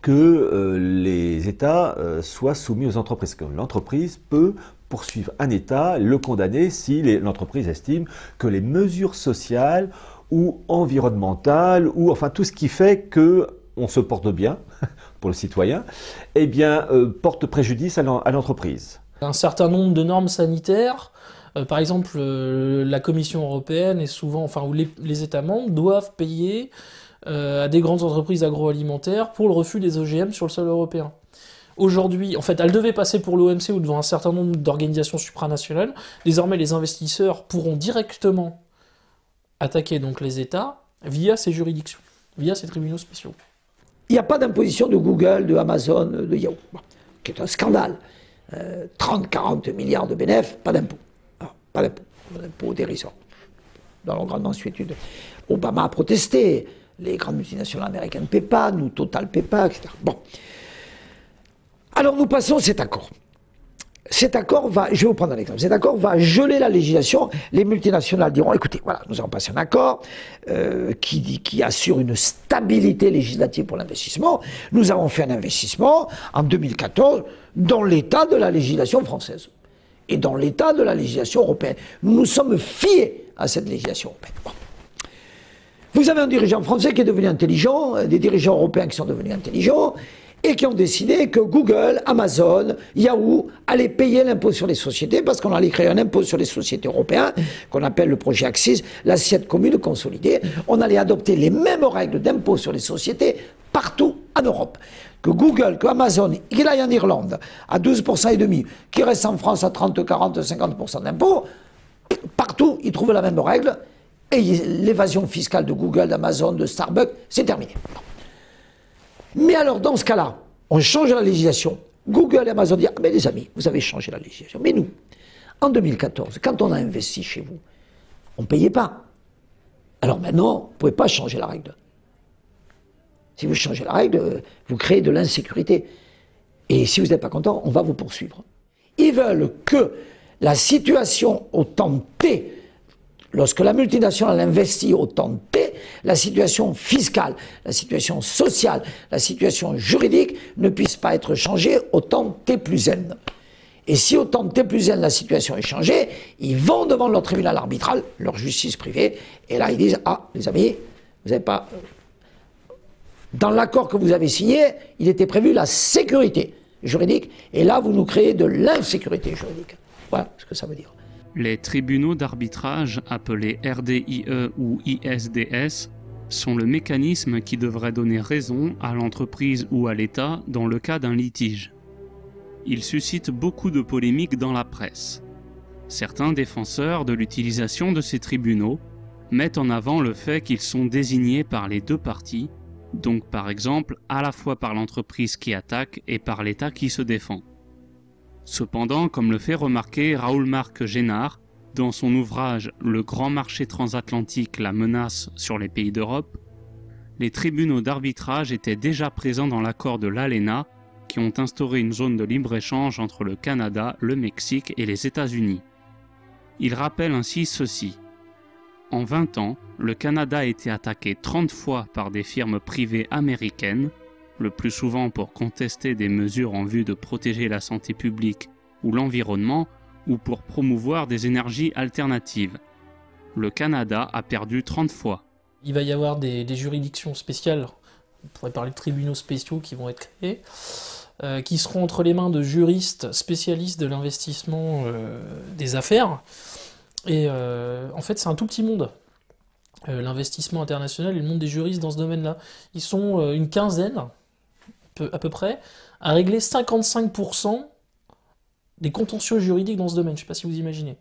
Speaker 3: que les États soient soumis aux entreprises. Que l'entreprise peut poursuivre un État, le condamner si l'entreprise estime que les mesures sociales ou environnementales, ou enfin tout ce qui fait qu'on se porte bien pour le citoyen, eh bien, porte préjudice à l'entreprise.
Speaker 5: Un certain nombre de normes sanitaires, par exemple la Commission européenne est souvent, où les États membres doivent payer à des grandes entreprises agroalimentaires pour le refus des OGM sur le sol européen. Aujourd'hui, elle devait passer pour l'OMC ou devant un certain nombre d'organisations supranationales. Désormais, les investisseurs pourront directement attaquer donc les États via ces juridictions, via ces tribunaux spéciaux.
Speaker 4: Il n'y a pas d'imposition de Google, de Amazon, de Yahoo, qui est un scandale. 30-40 milliards de bénéfices, pas d'impôt. Pas d'impôt dérisoire. Dans leur grande mansuétude. Obama a protesté. Les grandes multinationales américaines ne paient pas, nous, Total ne paie pas, etc. Bon. Alors nous passons cet accord. Cet accord va, je vais vous prendre un exemple, cet accord va geler la législation. Les multinationales diront, écoutez, voilà, nous avons passé un accord qui assure une stabilité législative pour l'investissement. Nous avons fait un investissement en 2014 dans l'état de la législation française et dans l'état de la législation européenne. Nous nous sommes fiés à cette législation européenne. Bon. Vous avez un dirigeant français qui est devenu intelligent, des dirigeants européens qui sont devenus intelligents, et qui ont décidé que Google, Amazon, Yahoo allaient payer l'impôt sur les sociétés parce qu'on allait créer un impôt sur les sociétés européens qu'on appelle le projet AXIS, l'assiette commune consolidée. On allait adopter les mêmes règles d'impôt sur les sociétés partout en Europe. Que Google, que Amazon, qu'il aille en Irlande à 12,5%, qu'il reste en France à 30, 40, 50% d'impôt, partout ils trouvent la même règle et l'évasion fiscale de Google, d'Amazon, de Starbucks, c'est terminé. Mais alors, dans ce cas-là, on change la législation. Google et Amazon disent, ah, mais les amis, vous avez changé la législation. Mais nous, en 2014, quand on a investi chez vous, on ne payait pas. Alors maintenant, vous ne pouvez pas changer la règle. Si vous changez la règle, vous créez de l'insécurité. Et si vous n'êtes pas content, on va vous poursuivre. Ils veulent que la situation au temps T, lorsque la multinationale investit au temps T, la situation fiscale, la situation sociale, la situation juridique ne puisse pas être changée au temps T plus N. Et si au temps T plus N la situation est changée, ils vont devant leur tribunal arbitral, leur justice privée, et là ils disent, ah les amis, vous n'avez pas... Dans l'accord que vous avez signé, il était prévu la sécurité juridique, et là vous nous créez de l'insécurité juridique. Voilà ce que ça veut dire.
Speaker 1: Les tribunaux d'arbitrage, appelés RDIE ou ISDS, sont le mécanisme qui devrait donner raison à l'entreprise ou à l'État dans le cas d'un litige. Ils suscitent beaucoup de polémiques dans la presse. Certains défenseurs de l'utilisation de ces tribunaux mettent en avant le fait qu'ils sont désignés par les deux parties, donc par exemple à la fois par l'entreprise qui attaque et par l'État qui se défend. Cependant, comme le fait remarquer Raoul-Marc Génard dans son ouvrage « Le grand marché transatlantique, la menace sur les pays d'Europe », les tribunaux d'arbitrage étaient déjà présents dans l'accord de l'ALENA qui ont instauré une zone de libre-échange entre le Canada, le Mexique et les États-Unis. Il rappelle ainsi ceci. En 20 ans, le Canada a été attaqué 30 fois par des firmes privées américaines, le plus souvent pour contester des mesures en vue de protéger la santé publique ou l'environnement, ou pour promouvoir des énergies alternatives. Le Canada a perdu 30 fois.
Speaker 5: Il va y avoir des juridictions spéciales, on pourrait parler de tribunaux spéciaux qui vont être créés, qui seront entre les mains de juristes spécialistes de l'investissement des affaires. Et en fait, c'est un tout petit monde. L'investissement international et le monde des juristes dans ce domaine-là. Ils sont une quinzaine, à peu près, à régler 55% des contentieux juridiques dans ce domaine. Je ne sais pas si vous imaginez.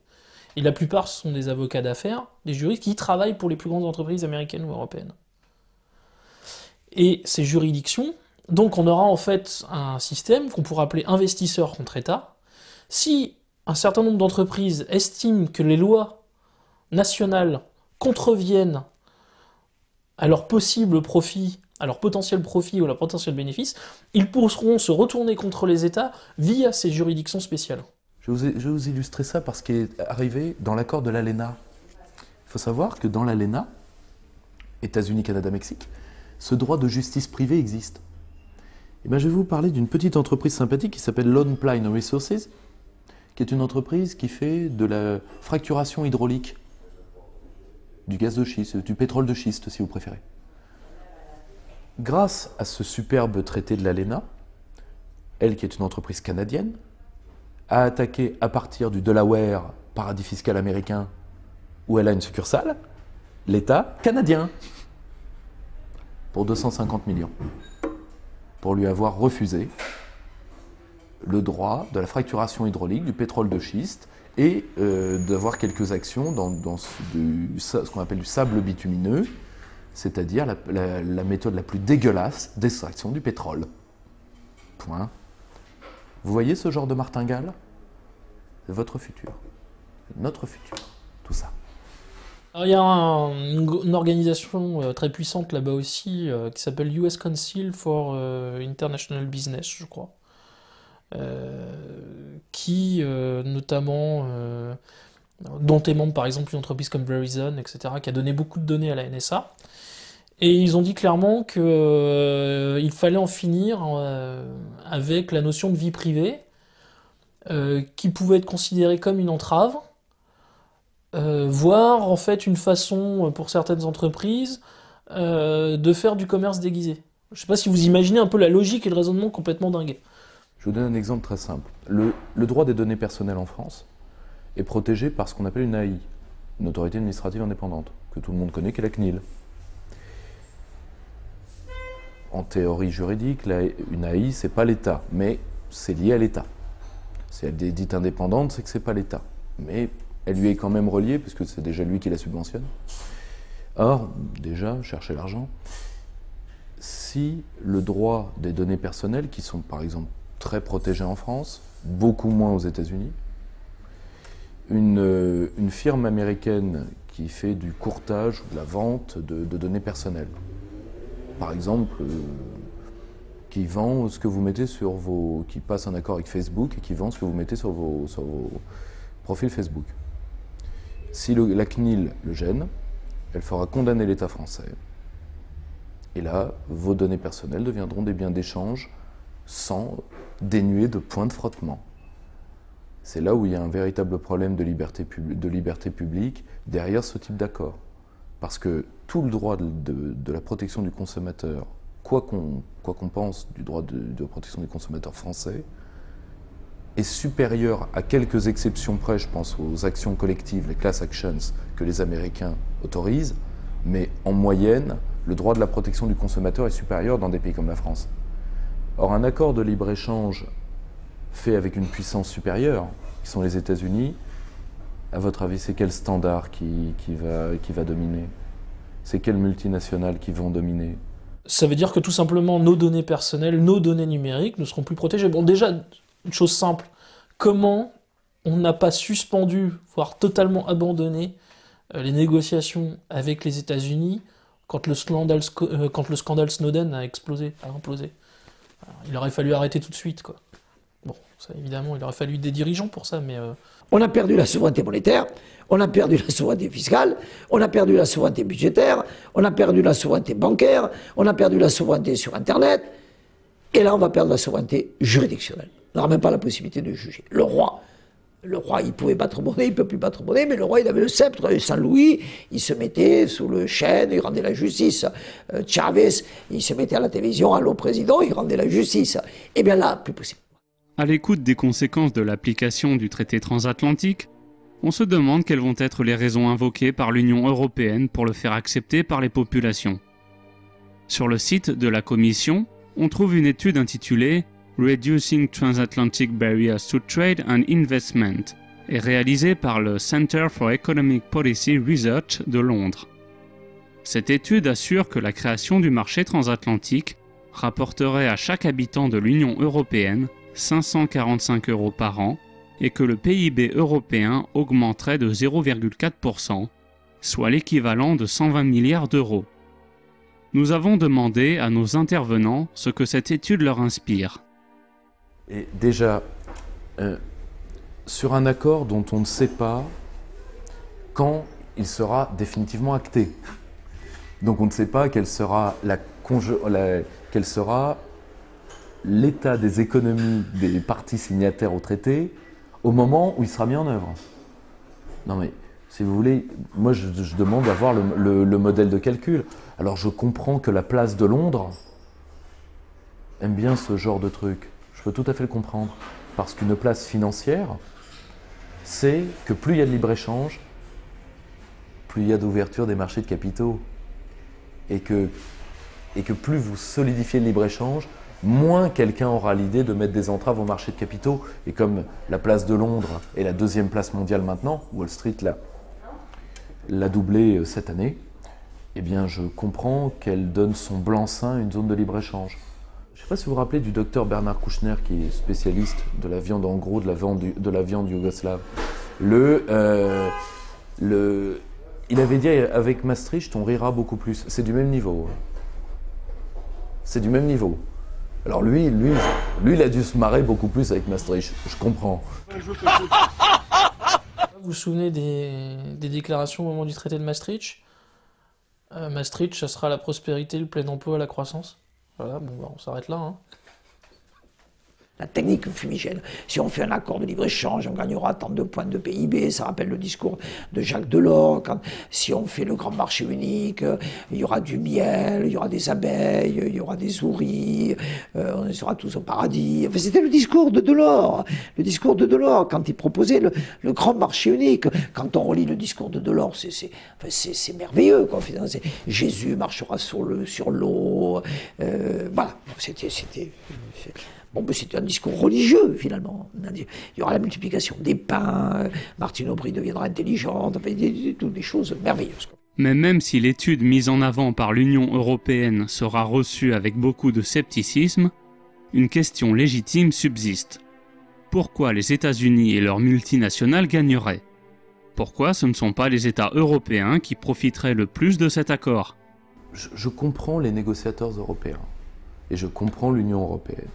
Speaker 5: Et la plupart sont des avocats d'affaires, des juristes qui travaillent pour les plus grandes entreprises américaines ou européennes. Et ces juridictions, donc on aura en fait un système qu'on pourrait appeler investisseur contre État. Si un certain nombre d'entreprises estiment que les lois nationales contreviennent à leur possible profit, à leur potentiel profit ou à leur potentiel bénéfice, ils pourront se retourner contre les États via ces juridictions spéciales.
Speaker 2: Je vais vous illustrer ça par ce qui est arrivé dans l'accord de l'ALENA. Il faut savoir que dans l'ALENA, États-Unis, Canada, Mexique, ce droit de justice privée existe. Et bien, je vais vous parler d'une petite entreprise sympathique qui s'appelle Lone Pine Resources, qui est une entreprise qui fait de la fracturation hydraulique, du gaz de schiste, du pétrole de schiste si vous préférez. Grâce à ce superbe traité de l'ALENA, elle qui est une entreprise canadienne, a attaqué à partir du Delaware, paradis fiscal américain, où elle a une succursale, l'État canadien, pour 250 millions, pour lui avoir refusé le droit de la fracturation hydraulique, du pétrole de schiste, et d'avoir quelques actions dans ce qu'on appelle du sable bitumineux, c'est-à-dire la méthode la plus dégueulasse d'extraction du pétrole. Point. Vous voyez ce genre de martingale? C'est votre futur, notre futur, tout ça.
Speaker 5: Alors, il y a une organisation très puissante là-bas aussi qui s'appelle US Council for International Business, je crois, qui notamment, dont est membre par exemple une entreprise comme Verizon, etc., qui a donné beaucoup de données à la NSA. Et ils ont dit clairement qu'il fallait en finir avec la notion de vie privée, qui pouvait être considérée comme une entrave, voire en fait une façon pour certaines entreprises de faire du commerce déguisé. Je ne sais pas si vous imaginez un peu la logique et le raisonnement complètement dingue.
Speaker 2: Je vous donne un exemple très simple. Le droit des données personnelles en France est protégé par ce qu'on appelle une AI, une autorité administrative indépendante, que tout le monde connaît, qui est la CNIL. En théorie juridique, une AI, c'est pas l'État, mais c'est lié à l'État. Si elle est dite indépendante, c'est que c'est pas l'État. Mais elle lui est quand même reliée, puisque c'est déjà lui qui la subventionne. Or, déjà, chercher l'argent, si le droit des données personnelles, qui sont par exemple très protégées en France, beaucoup moins aux États-Unis, une firme américaine qui fait du courtage ou de la vente de données personnelles, par exemple, qui vend ce que vous mettez sur qui passe un accord avec Facebook et qui vend ce que vous mettez sur vos profils Facebook. Si la CNIL le gêne, elle fera condamner l'État français. Et là, vos données personnelles deviendront des biens d'échange sans dénués de points de frottement. C'est là où il y a un véritable problème de liberté publique derrière ce type d'accord. Parce que tout le droit de la protection du consommateur, quoi qu'on pense du droit de protection du consommateur français, est supérieur à quelques exceptions près, je pense aux actions collectives, les class actions que les Américains autorisent, mais en moyenne, le droit de la protection du consommateur est supérieur dans des pays comme la France. Or, un accord de libre-échange fait avec une puissance supérieure, qui sont les États-Unis, à votre avis, c'est quel standard qui va dominer? C'est quelles multinationales qui vont dominer?
Speaker 5: Ça veut dire que tout simplement nos données personnelles, nos données numériques ne seront plus protégées. Bon, déjà, une chose simple, comment on n'a pas suspendu, voire totalement abandonné les négociations avec les États-Unis quand le scandale Snowden a implosé? Alors, il aurait fallu arrêter tout de suite, quoi. Bon, ça, évidemment, il aurait fallu des dirigeants pour ça, mais...
Speaker 4: On a perdu la souveraineté monétaire, on a perdu la souveraineté fiscale, on a perdu la souveraineté budgétaire, on a perdu la souveraineté bancaire, on a perdu la souveraineté sur Internet, et là on va perdre la souveraineté juridictionnelle. On n'aura même pas la possibilité de juger. Le roi, il pouvait battre monnaie, il ne peut plus battre monnaie, mais le roi il avait le sceptre, Saint-Louis, il se mettait sous le chêne, il rendait la justice. Chavez, il se mettait à la télévision, allô président, il rendait la justice. Eh bien là, plus possible.
Speaker 1: À l'écoute des conséquences de l'application du traité transatlantique, on se demande quelles vont être les raisons invoquées par l'Union européenne pour le faire accepter par les populations. Sur le site de la Commission, on trouve une étude intitulée « Reducing Transatlantic Barriers to Trade and Investment » et réalisée par le Center for Economic Policy Research de Londres. Cette étude assure que la création du marché transatlantique rapporterait à chaque habitant de l'Union européenne 545 € par an et que le PIB européen augmenterait de 0,4%, soit l'équivalent de 120 milliards d'euros. Nous avons demandé à nos intervenants ce que cette étude leur inspire.
Speaker 2: Et déjà, sur un accord dont on ne sait pas quand il sera définitivement acté. Donc on ne sait pas quelle sera l'état des économies des parties signataires au traité au moment où il sera mis en œuvre. Non mais, si vous voulez, moi je demande d'avoir le modèle de calcul. Alors je comprends que la place de Londres aime bien ce genre de truc. Je peux tout à fait le comprendre. Parce qu'une place financière, c'est que plus il y a de libre-échange, plus il y a d'ouverture des marchés de capitaux. Et que plus vous solidifiez le libre-échange, moins quelqu'un aura l'idée de mettre des entraves au marché de capitaux. Et comme la place de Londres est la deuxième place mondiale maintenant, Wall Street l'a doublé cette année, eh bien je comprends qu'elle donne son blanc-seing à une zone de libre-échange. Je ne sais pas si vous vous rappelez du docteur Bernard Kouchner, qui est spécialiste de la viande en gros, de la viande yougoslave. Il avait dit avec Maastricht, on rira beaucoup plus. C'est du même niveau. C'est du même niveau. Alors lui, il a dû se marrer beaucoup plus avec Maastricht. Je comprends.
Speaker 5: Vous vous souvenez des déclarations au moment du traité de Maastricht? Maastricht, ça sera la prospérité, le plein emploi, la croissance. Voilà, bon, on s'arrête là. Hein.
Speaker 4: La technique fumigène. Si on fait un accord de libre-échange, on gagnera tant de points de PIB. Ça rappelle le discours de Jacques Delors. Si on fait le grand marché unique, il y aura du miel, il y aura des abeilles, il y aura des souris, on sera tous au paradis. Enfin, c'était le discours de Delors. Le discours de Delors, quand il proposait le grand marché unique. Quand on relit le discours de Delors, c'est merveilleux, quoi. Jésus marchera sur l'eau. Voilà. Bon, c'était un discours religieux, finalement. Il y aura la multiplication des pains, Martine Aubry deviendra intelligente, des choses merveilleuses.
Speaker 1: Mais même si l'étude mise en avant par l'Union européenne sera reçue avec beaucoup de scepticisme, une question légitime subsiste. Pourquoi les États-Unis et leurs multinationales gagneraient? Pourquoi ce ne sont pas les États européens qui profiteraient le plus de cet accord?
Speaker 2: Je comprends les négociateurs européens et je comprends l'Union européenne.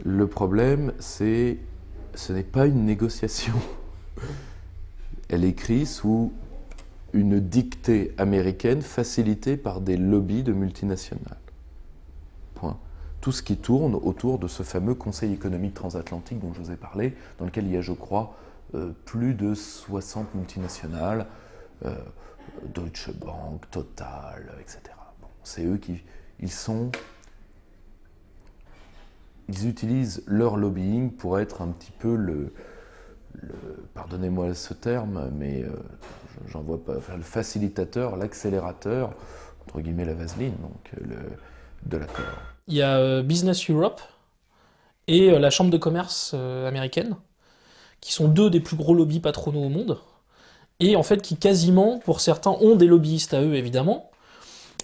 Speaker 2: Le problème, ce n'est pas une négociation. Elle est écrite sous une dictée américaine facilitée par des lobbies de multinationales. Point. Tout ce qui tourne autour de ce fameux Conseil économique transatlantique dont je vous ai parlé, dans lequel il y a, je crois, plus de 60 multinationales, Deutsche Bank, Total, etc. Bon, c'est eux ils utilisent leur lobbying pour être un petit peu pardonnez-moi ce terme, mais j'en vois pas, enfin, le facilitateur, l'accélérateur, entre guillemets la vaseline, donc de l'accord.
Speaker 5: Il y a Business Europe et la Chambre de commerce américaine, qui sont deux des plus gros lobbies patronaux au monde, et en fait qui quasiment, pour certains, ont des lobbyistes à eux évidemment,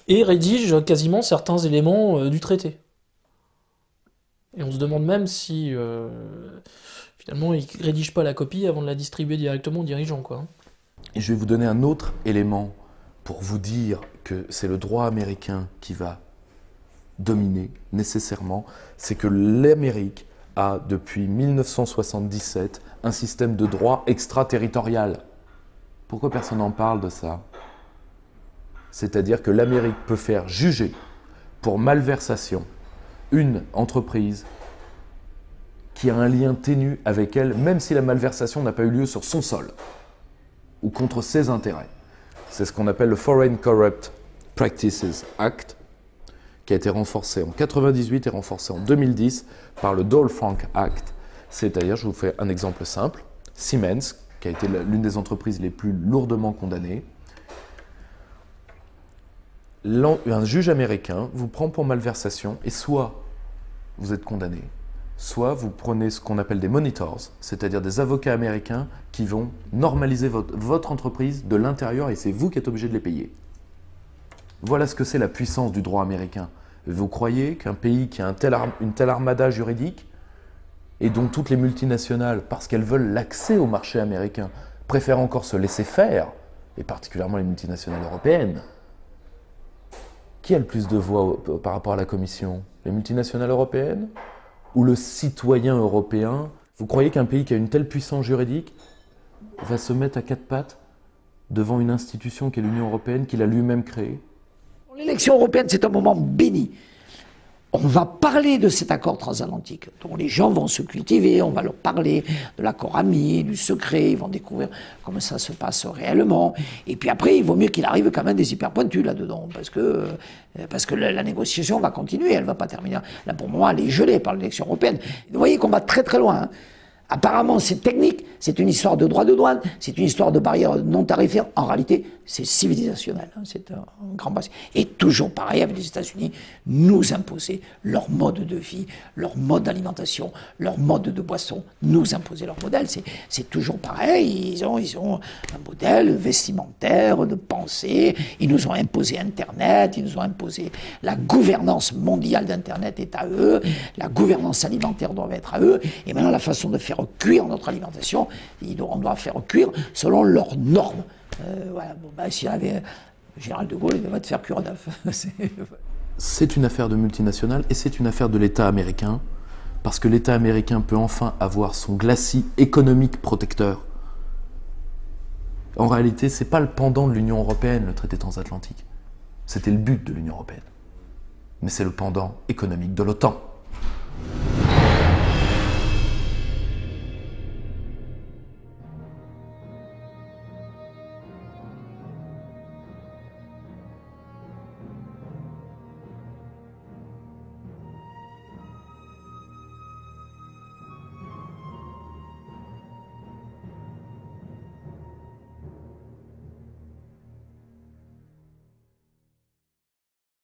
Speaker 5: et rédigent quasiment certains éléments du traité. Et on se demande même si, finalement, ils ne rédigent pas la copie avant de la distribuer directement aux dirigeants, quoi.
Speaker 2: Et je vais vous donner un autre élément pour vous dire que c'est le droit américain qui va dominer nécessairement, c'est que l'Amérique a, depuis 1977, un système de droit extraterritorial. Pourquoi personne n'en parle de ça? C'est-à-dire que l'Amérique peut faire juger pour malversation une entreprise qui a un lien ténu avec elle, même si la malversation n'a pas eu lieu sur son sol ou contre ses intérêts. C'est ce qu'on appelle le Foreign Corrupt Practices Act, qui a été renforcé en 1998 et renforcé en 2010 par le Dodd-Frank Act. C'est-à-dire, je vous fais un exemple simple, Siemens, qui a été l'une des entreprises les plus lourdement condamnées. Un juge américain vous prend pour malversation et soit vous êtes condamné, soit vous prenez ce qu'on appelle des monitors, c'est-à-dire des avocats américains qui vont normaliser votre entreprise de l'intérieur et c'est vous qui êtes obligé de les payer. Voilà ce que c'est la puissance du droit américain. Vous croyez qu'un pays qui a une telle armada juridique et dont toutes les multinationales, parce qu'elles veulent l'accès au marché américain, préfèrent encore se laisser faire, et particulièrement les multinationales européennes. Qui a le plus de voix par rapport à la Commission? Les multinationales européennes ou le citoyen européen? Vous croyez qu'un pays qui a une telle puissance juridique va se mettre à quatre pattes devant une institution qui est l'Union européenne, qu'il a lui-même créée?
Speaker 4: L'élection européenne, c'est un moment béni. On va parler de cet accord transatlantique, dont les gens vont se cultiver, on va leur parler de l'accord ami, du secret, ils vont découvrir comment ça se passe réellement. Et puis après, il vaut mieux qu'il arrive quand même des hyper pointus là-dedans, parce que la négociation va continuer, elle ne va pas terminer. Là, pour moi, elle est gelée par l'élection européenne. Vous voyez qu'on va très très loin. Hein. Apparemment, c'est technique, c'est une histoire de droit de douane, c'est une histoire de barrières non tarifaires. En réalité, c'est civilisationnel, hein, c'est un grand passé. Et toujours pareil avec les États-Unis, nous imposer leur mode de vie, leur mode d'alimentation, leur mode de boisson, nous imposer leur modèle. C'est toujours pareil, ils ont un modèle vestimentaire, de pensée, ils nous ont imposé Internet, ils nous ont imposé la gouvernance mondiale d'Internet est à eux, la gouvernance alimentaire doit être à eux, et maintenant la façon de faire cuire notre alimentation, on doit faire cuire selon leurs normes. Voilà. Bon, bah, s'il y avait Général de Gaulle, il devrait te faire cuire un œuf.
Speaker 2: C'est une affaire de multinationales et c'est une affaire de l'État américain, parce que l'État américain peut enfin avoir son glacis économique protecteur. En réalité, ce n'est pas le pendant de l'Union européenne, le traité transatlantique. C'était le but de l'Union européenne. Mais c'est le pendant économique de l'OTAN.